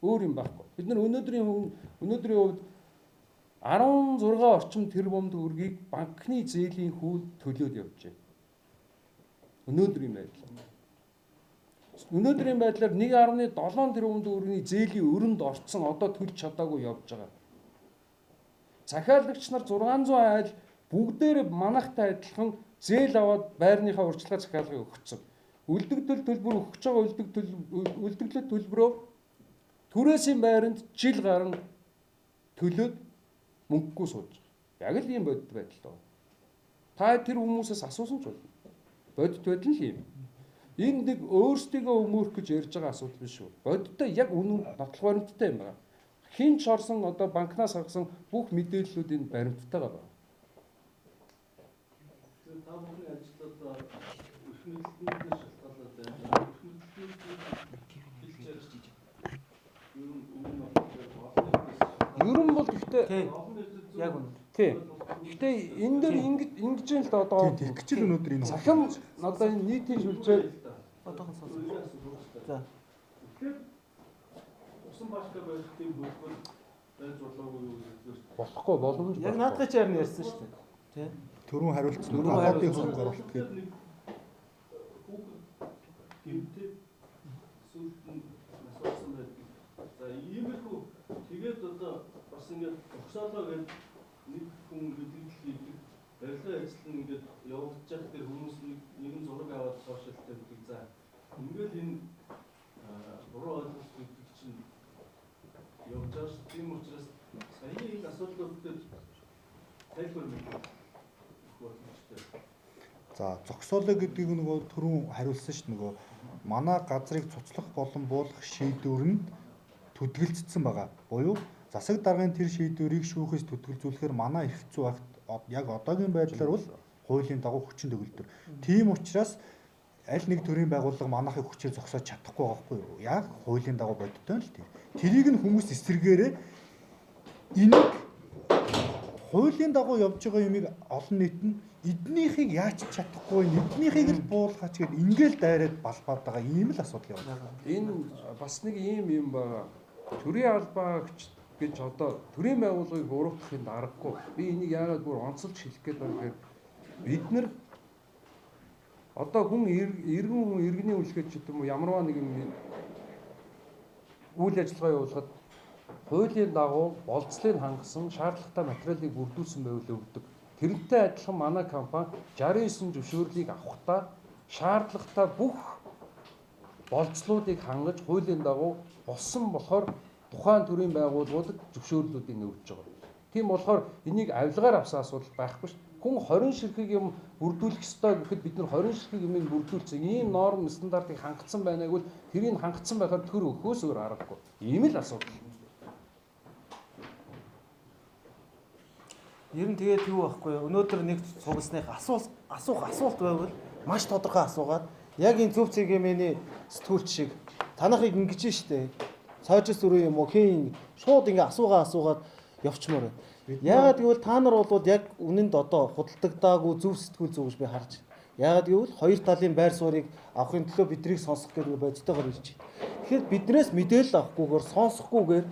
Өөр юм байхгүй. Бид нар өнөөдрийн хувьд 16 орчим тэрбум төгрөгийг банкны зээлийн хүүд төлөөд явж байна. Өнөөдрийн байдлаар 1.7 тэрбум төгрөгийн зээлийн өрөнд орцсон одоо төлж чадаагүй явж байгаа. Захиалагч нар 600 айл бүгдээр манайхтай адилхан зээл аваад байрныхаа урьдчилгаа захиалгыг өгсөн. Үлдэгдэл төлбөр өгч байгаа үлдэгдэл төлбөрөө түрээсийн байранд жил гарan төлөөд мөнгөгүй сууж байгаа. Яг л ийм бодит байдал. Та тэр хүмүүсээс асуусан ч болно. Бодит байдал нь юм. Энэ нэг өөрсдийгөө өмөрөх гэж ярьж байгаа асуудал биш үү? Бодиттой яг үнэн нотлох баримттай юм байна. Хинч орсон одоо банкнаас гаргасан бүх мэдээллүүд энэ баримттай байгаа. Тэгээд та бүхний ажлууд өрхнөлтөнд шалтгаалаад байна. Ер нь бол гэхдээ Яг үнэ. тий. Гэхдээ энэ дээр ингэж юм л да одоо Тэгэх гэж л өнөөдөр энэ захин одоо энэ нийтийн шүлжээ Одоохон сонсоо. За. Тэгэхээр усан бааштай барихтын бүлгүүд байж болоогүй юу гэж болохгүй боломж Яг наадах чи харин ярьсан шүү дээ. Тэ. Төрөн хариулсан. Төрөн Гадаадын хариулсан. хөрөнгө оруулалт гэдэг. нэг хүүхэд гэмтэй сүлд нь асуусан байдаг. За иймэрхүү тэгээд одоо бас ингээд зогсоолоо гэж нэг хүн мэдээлэл хийдэг. Барилгын ажил нь ингээд явуулчих тэр хүмүүс нэгэн зураг аваад сошиалтай гэдэг. За ингээд энэ буруу ойлголт гэдэг чинь явж байгаа ш. Тийм учраас саяны энэ асуудлууд дээр тайлбар мэдээ боломжтой. За зогсоолоо гэдэг нь нөгөө түрүүн хариулсан шүү дээ. Нөгөө манай газрыг цуцлах болон буулгах шийдвэр нь төдөлцсөн байгаа. Буюу засаг даргын тэр шийдвэрийг шүүхээс төдөлзүүлэхээр манай эрх зүй акт яг одоогийн байдлаар бол хуулийн дагуу хүчин төгөлдөр. Тийм учраас аль нэг төрлийн байгууллага манайхыг хүчээр зогсоож чадахгүй байгаа байхгүй юу? Яг хуулийн дагуу бодтой л тийм. Тэрийг нь хүмүүс эсэргээрээ энийг хуулийн дагуу явж байгаа юмыг олон нийт нь эднийхийг яаж чадахгүй, эднийхийг л буулгаач гэд ингээл дайраад балбаад байгаа ийм л асуудал явна. Энэ бас нэг ийм юм байгаа. Төрийн албаагч гэж одоо төрийн байгууллагыг буруутгахын аргагүй. Би энийг яагаад бүр онцолж хэлэх гээд байгаа гэхээр бид нар одоо хүн иргэн хүн иргэний үлгээд ч гэдэг юм уу ямарваа нэг юм үйл ажиллагаа явуулахад хуулийн дагуу болцлыг хангасан шаардлагатай материалыг бүрдүүлсэн байвал өгдөг. Тэрнтэй адилхан манай компани 69 зөвшөөрлийг авахдаа шаардлагатай бүх болцлуудыг хангаж хуулийн дагуу болсон болохоор тухайн төрлийн байгууллагууд зөвшөөрлүүдийг өгж байгаа. Тийм болохоор энийг авилгаар авсан асуудал байхгүй шүү дээ. Хүн 20 ширхэг юм бүрдүүлэх ёстой гэхэд бид нар 20 ширхэг юмыг бүрдүүлсэн ийм норм стандартыг хангацсан байна гэвэл тэрийг хангацсан байхаар төр өгөхөөс өөр аргагүй. Ийм л асуудал. Ер нь тэгээд юу байхгүй өнөөдөр нэг цугсных асуух асуулт байвал маш тодорхой асуугаад яг энэ зөв цэгийн сэтгүүлч шиг танахыг ингэж штэ цаажс өрөө юм уу хийн шууд ингээ асуугаад явчмаар байна. Яагаад гэвэл та нар бол яг үнэнд одоо худалдагдаагүй зөв сэтгүүл зөв гэж би харж байна. Яагаад гэвэл хоёр талын байр суурийг авахын төлөө биднийг сонсох гэдэг бодитойгоор ирж байна. Тэгэхээр биднээс мэдээлэл авахгүйгээр сонсохгүйгээр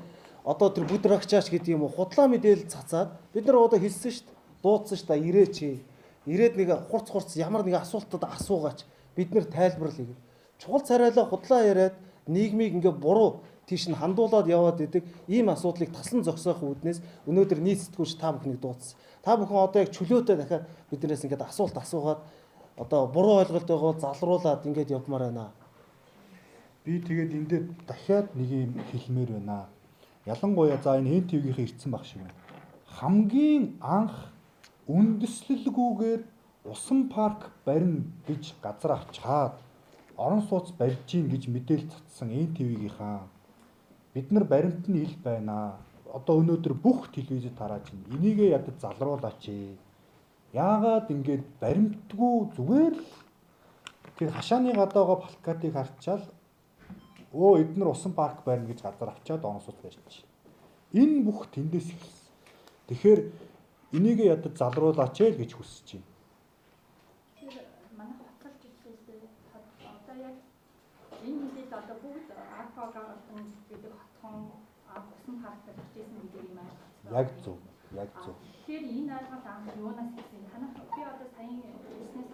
одоо тэр бүдрагчаач гэдэг юм уу худлаа мэдээлэл цацаад бид нар одоо хэлсэн шүү дээ. Дуудсан шүү дээ ирээч. Ирээд нэг хурц ямар нэг асуултад асуугаач бид нар тайлбарлая гэдэг. Чухал царайлаа худлаа яриад нийгмийг ингээ буруу тийш нь хандуулаад яваад идэг ийм асуудлыг таслан зогсоох үүднээс өнөөдөр нийт сэтгүүлч та бүхнийг дуудсан. Та бүхэн одоо яг чөлөөтэй дахиад биднээс ингээд асуулт асуугаад одоо буруу ойлголт байгааг залруулад ингээд явмаар байна. Би тэгээд энд дээр дахиад нэг юм хэлмээр байна. Ялангуяа за энэ ТV-ийн ирсэн баг шиг байна. Хамгийн анх үндэслэлгүйгээр усан парк барина гэж газар авчаад орон сууц барьж гин гэж мэдээлэл цацсан ТV-гийнхаа бид нар баримт нь ил байна. Одоо өнөөдөр бүх телевизэд тарааж байна. Энийгээ ядаж залруулаач. Яагаад ингэж баримтгүй зүгээр л тэр хашааны гадаагаа плакатыг харчаал эдгээр усан парк барина гэж газар авчаад орон сууц барьж байна. Энэ бүх тэндээс эхэлсэн. Тэгэхээр энийгээ ядаж залруулаач гэж хүсэж байна. Манай хотолж хэлсэн одоо яг энэ мэдээлэл одоо бүгд Афгаан гэдэг хотхон усан парк барьж ирсэн гэдэг юм аа. Яг зөв. Тэгэхээр энэ ойлголт анх юунаас ирсэн? Танах би одоо саяны бизнес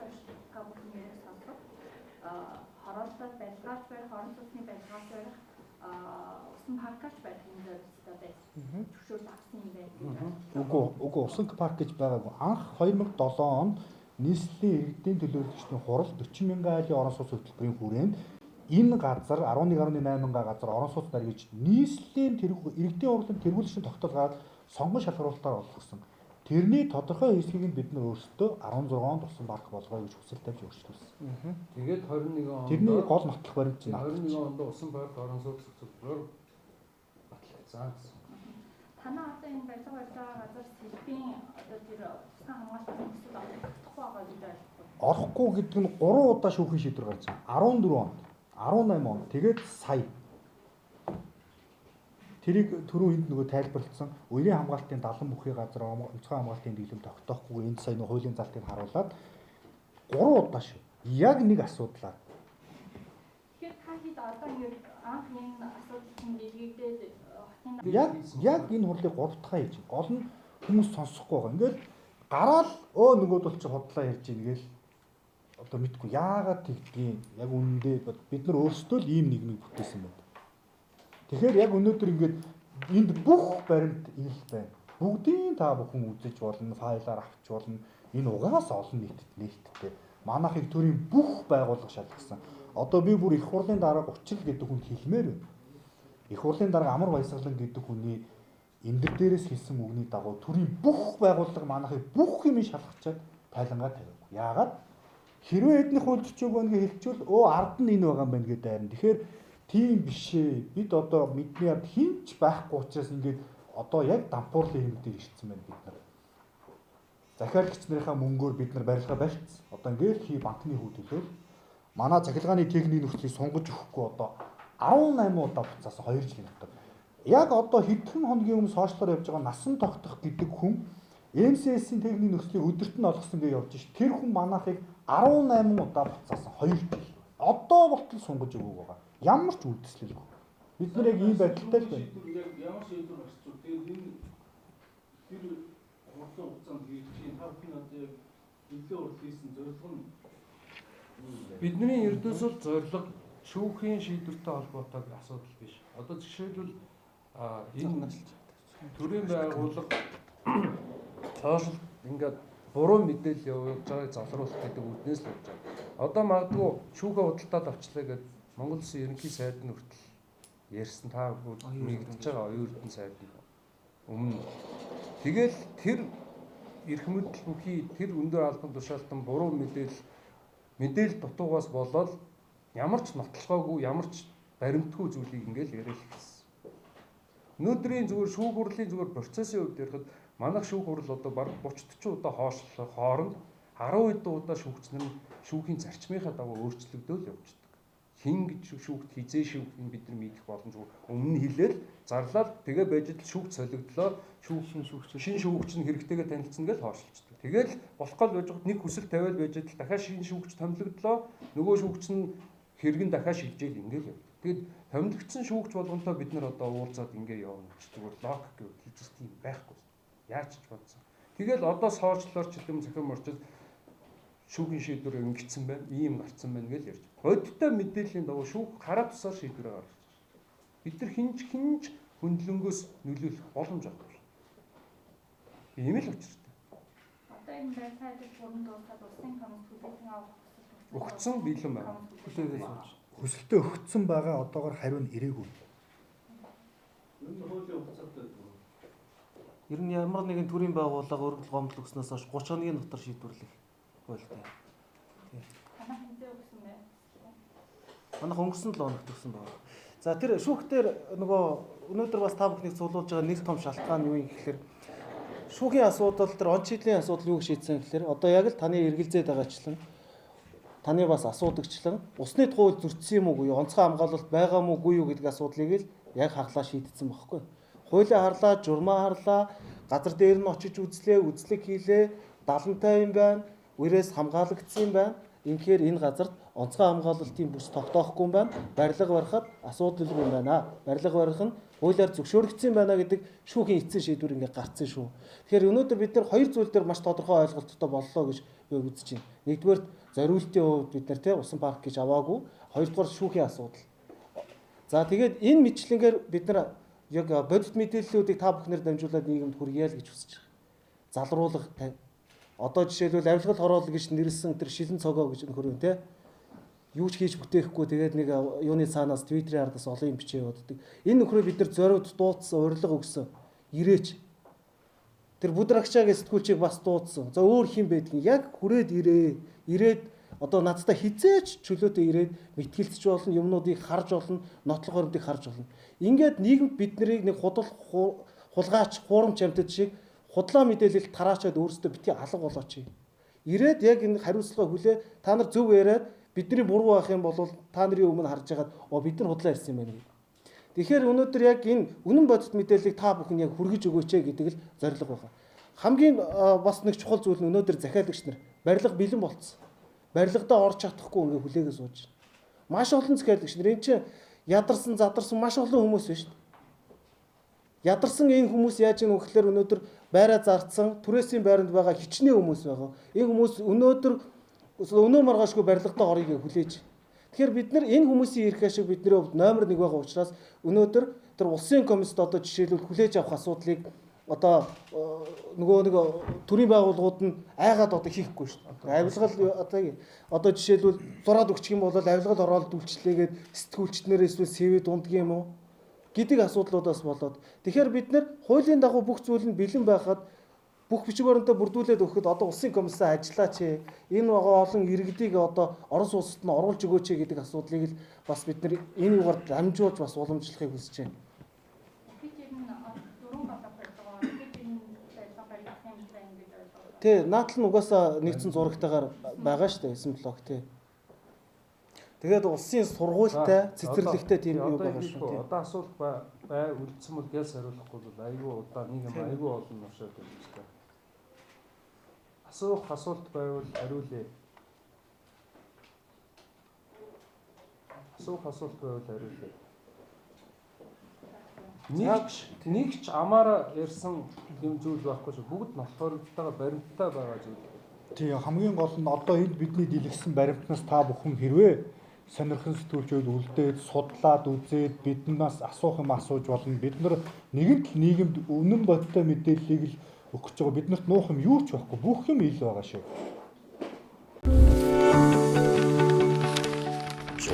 компани яриаг сонсох хороолтод барилгаач барих, орон сууцны барилгаач барих, усан паркаач барих юм зорилготой байсан. Зөвшөөрөл авсан юм байна. Үгүй усан парк гэж байгаагүй. Анх 2007 онд нийслэлийн иргэдийн төлөөлөгчдийн хурал 40 мянган айлын орон сууц хөтөлбөрийн хүрээнд энэ газар 11.8 мянган газар орон сууц барь гэж нийслэлийн иргэдийн хурлын тэргүүлэгчийн тогтоол гараад сонгон шалгаруулалтаар олгосон. Тэрний тодорхой хэсгийг бид нар өөрсдөө 16 онд усан парк болгоё гэж хүсэл тавьж өөрчлөлтсөн. Тэгээд 21 онд тэрний гол нотлох баримт чинь 21 онд усан парк орон сууц хөтөлбөрөөр батлагдсан. Танаа одоо энэ барилга барьж байгаа газар сэлбийн одоо тэр усан хамгаалалтын төсөл олохгүй байгаа гэж ойлгохгүй. Орохгүй гэдэг нь 3 удаа шүүхийн шийдвэр гарсан. 14 онд, 18 онд, тэгээд сая. Тэрийг түрүү энд нөгөө тайлбарлсан. Үерийн хамгаалтын 70 бүхий газар онцгой хамгаалтын дэглэм тогтоохгүй энд сая нөгөө хуулийн залтыг харуулад 3 удаа шүү. Яг нэг асуудлаа. Тэгэхээр та хэд одоо ингэ анх энэ асуудлын дэлгэгдээд Яг энэ хурлыг 3 дахь хийж. Гол нь хүмүүс сонсохгүй байгаа. Ингээл гараал нөгөөд бол чи худлаа ярьж ийн гээл одоо мэдгүй яагаад тэгдгийг яг үнэндээ бид нар өөрсдөө л ийм нийгмийг бүтээсэн байна. Тэгэхээр яг өнөөдөр ингээд энд бүх баримт ил байна. Бүгдийн та бүхэн үзэж болно, файлаар авч болно. Энэ угаас олон нийтэд нээлттэй. Манайхыг төрийн бүх байгууллага шалгасан. Одоо би бүр их хурлын дарга учрал гэдэг хүнд хэлмээр байна. Их хурлын дарга Амар Баясгалан гэдэг хүний эндэр дээрээс хэлсэн үгний дагуу төрийн бүх байгууллага манайхыг бүх юм шалгачаад тайлангаа тавиагүй. Яагаад? Хэрвээ эднийх хууль 40 өнгийн хэлчихвэл ард нь энэ байгаа юм байна гэдэг дайрна. Тэгэхээр тийм биш ээ. Бид одоо мэдний ард хинч байхгүй учраас ингээд одоо яг дампуурлын ирмэг дээр ирсэн байна бид нар. Захиалагч нарынхаа мөнгөөр бид нар барилга барьцсан. Одоо ингээд хий банкны хүүд төлөөл манай цахилгааны техникийн нөхцөлийг сунгаж өгөхгүй одоо 18 удаа буцаасан 2 жилийн дотор. Яг одоо хэдхэн хоногийн өмнө сошиалоор явж байгаа насан тогтох гэдэг хүн МСС-ийн техникийн нөхцөлийг өдөрт нь олгосон гэж явж ш. Тэр хүн манайхыг 18 удаа буцаасан 2 жил. Одоо болтол сунгаж өгөөг байгаа. Ямар ч үйлдэлгүй. Бид нар яг ийм байдалтай л байна. Яг ямар шийдвэр гарч байгаа. Тэгээд энэ тэр хурлын хугацаанд хийх та бүхэн одоо яг нөлөө урд хийсэн зорилго нь Бидний ердөөсөө зорилго шүүхийн шийдвэртэй холбоотой асуудал биш. Одоо жишээлбэл энэ төрийн байгууллага цаашид ингээд буруу мэдээлэл явуулж байгааг залруулах гэдэг үднээс л болж байгаа. Одоо магадгүй шүүхээ худалдаад авчлаа гэдэг Монгол Улсын ерөнхий сайд нь хүртэл ярьсан та нэгдэж байгаа оюутан сайд нь өмнө. Тэгэл тэр эрх мэдэл бүхий тэр өндөр албан тушаалтан буруу мэдээлэл дутуугаас болоод ямар ч нотлохоогүй ямар ч баримтгүй зүйлийг ингээл яриад хэлсэн. Өнөөдрийн зүгээр шүүх хурлын зүгээр процессын хувьд ярихад манайх шүүх хурл одоо бараг 30-40 удаа хоошлох хооронд 10 хэдэн удаа шүүгчнэр нь шүүхийн зарчмынхаа дагуу өөрчлөгдөөл явждаг. Хин гэж шүүхт хизээ шүүхийг бид нар мэдэх боломжгүй. Өмнө нь хэлээл зарлаад тэгээ байж л шүүгч солигдлоо. Шин шүүгч нь хэрэгтэйгээ танилцсан гэж хоошлцдаг. Тэгэл болох гол байж нэг хүсэл тавиал байж л дахиад шин шүүгч томилогдлоо. Нөгөө шүүгч нь хэрэгэн дахиад шилжээл ингээл явдаг. Тэгэд томилогдсон шүүгч болгонтой бид нар одоо уулзаад ингээ явна гэж зүгээр логик гэвэл хэлж тийм байхгүй. Яаж ч бодсон. Тэгэл одоо соочлоор ч юм захин морчод шүүхийн шийдвэр ингэсэн байна, ийм гарцсан байна гэж ярьж. Бодиттой мэдээллийн дагуу шүүх хараа тусаар шийдвэрээ гаргаж. Бид нар хинж хөндлөнгөөс нөлөөлөх боломж авахгүй. Ийм л учиртай. Одоо энэ байцаалт бүрэн дуусаад улсын комисс хүлээсэн авах өгцөн бэлэн байна. Хүлээгээд сууж. Хүсэлтээ өгсөн байгаа одоогоор хариу нь ирээгүй. энэ хуулийн хугацаатай байна. Ер нь ямар нэгэн төрийн байгууллага өргөл гомдол өгснөөс хойш 30 хоногийн дотор шийдвэрлэх байлтай. танах хэмжээ өгсөн байна. Манайх өнгөрсөн 7 хоногт өгсөн байна. За тэр шүүхтэр нөгөө өнөөдөр бас та бүхнийг цуглуулж байгаа нэг том шалтгаан юу юм гэхээр шүүхийн асуудал тэр он чийдлийн асуудал юу шийдсэн гэхээр одоо яг л таны эргэлзээд байгаачлан таны бас асуудагчлан усны хууль зөрчсөн юм уугүй онцгой хамгаалалт байгаа мүү юу гэдэг асуудлыг л яг хаглаа шийдсэн байхгүй. Хуулийг харлаа, журмаа харлаа, газар дээр нь очиж үзлээ, үзлэг хийлээ, далантай юм байна, үрээс хамгаалагдсан юм байна. Инхээр энэ газарт онцгой хамгаалалтын бүс тогтоохгүй юм байна. Барилга барихад асуудалгүй юм байна. Барилга барих нь хуулиар зөвшөөрөгдсөн байна гэдэг шүүхийн эцсийн шийдвэр ингээд гарцсан шүү. Тэгэхээр өнөөдөр бид нар хоёр зүйл дээр маш тодорхой ойлголттой боллоо гэж би үзэж байна. Нэгдүгээр зориултын хувьд бид нар усан парк гэж аваагүй. Хоёрдугаар шүүхийн асуудал. За тэгээд энэ мэтлэнгээр бид нар яг бодит мэдээллүүдийг та бүхнээр дамжуулаад нийгэмд хүргье л гэж хүсэж байна. Залруулах тань. Одоо жишээлбэл авилгал хороолол гэж нэрлсэн тэр шилэн цогоо гэж нөхөр юм те. Юу ч хийж бүтээхгүй тэгээд нэг юуны цаанаас твиттерийн ардаас олон юм бичээ явууддаг. Энэ нөхрөө бид нар зориуд дуудсан, урилга өгсөн. Ирээч. Тэр бүдрагчаагийн сэтгүүлчийг бас дуудсан. За өөр хин байдгийг яг хүрээд ирээ. Ирээд одоо надтай хизээч чөлөөтэй ирээд мэтгэлцэж болно, юмнуудыг харж болно, нотлох баримтыг харж болно. Ингээд нийгэмд бид нарыг нэг хулгаач, хуурамч амьтад шиг худлаа мэдээлэл тараачаад өөрсдөө битгий алга болооч. Ирээд яг энэ хариуцлага хүлээ та нар зөв яриад бидний буруу байх юм бол та нарын өмнө харж байгаад бид нар худлаа ярьсан юм байна гэдэг. Тэгэхээр өнөөдөр яг энэ үнэн бодит мэдээллийг та бүхэн яг хүргэж өгөөч гэдэг л зорилго байна. Хамгийн бас нэг чухал зүйл нь өнөөдөр захиалагч нар барилга бэлэн болцсон. Барилгадаа орж чадахгүй ингээ хүлээгээ сууж байна. Маш олон захиалагч нар энэ чинь ядарсан, задарсан маш олон хүмүүс байна шүү дээ. Ядарсан энэ хүмүүс яаж ийм вэ гэхээр өнөөдөр байраа зардсан түрээсийн байранд байгаа хичнээн хүмүүс байгаа. Энэ хүмүүс өнөө маргаашгүй барилгатай орыг хүлээж. Тэгэхээр бид нар энэ хүмүүсийн эрх ашиг бидний хувьд номер 1 байгаа учраас өнөөдөр тэр улсын комиссд одоо жишээлбэл хүлээж авах асуудлыг одоо нөгөө нэг төрийн байгууллагууд нь айгаад одоо хийхгүй шүү дээ. Авилгал одоо жишээлбэл зураад өгчих юм бол авилгал ороод үйлчлээгээд сэтгүүлчнэрээ эсвэл СВ дундгийн юм уу гэдэг асуудлуудаас болоод. Тэгэхээр бид нар хуулийн дагуу бүх зүйл нь бэлэн байхад бүх бичиг баримтаа бүрдүүлээд өгөхөд одоо улсын комиссаа ажиллаач. Энэ байгаа олон иргэдийг одоо орон сууцд нь оруулж өгөөч гэдэг асуудлыг л бас бид нар энэ югаар дамжуулж бас уламжлахыг хүсэж байна. Тэ наатал нь угаасаа нэгдсэн зурагтайгаар байгаа шүү дээ 9 блок тий. Тэгээд улсын сургуультай цэцэрлэгтэй тийм юу байгаа шүү дээ. Одоо асуулт бай үлдсэн бол гялс хариулахгүй бол айгүй удаа нэг юм айгүй олон уушаад байна шүү дээ. Асуулт байвал хариулъя. Асуулт байвал хариулъя. Нэг ч амаараа ярьсан юм зүйл байхгүй шүү. Бүгд нотхорлолтойгоо баримттай байгаа зүйл. Тий, хамгийн гол нь одоо энд бидний дэлгэсэн баримтнаас та бүхэн хэрвээ сонирхон сэтгүүлчүүд үлдээд судлаад үзээд биднээс асуух юм асууж болно. Бид нар нэгэнт нийгэмд үнэн бодтой мэдээллийг л өгч байгаа. Биднэрт нуух юм юу ч байхгүй. Бүх юм ил байгаа шүү.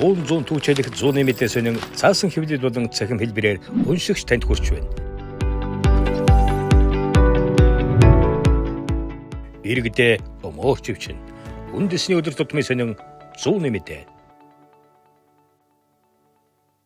100 түүчэлэх 100 мэдээ сонин цаасан хэвлэл болон цахим хэлбэрээр уншигч танд хүрч байна. Иргэдээ өмөөч өвчин. Үндэсний өдөр тутмын сонин 100 мэдээ.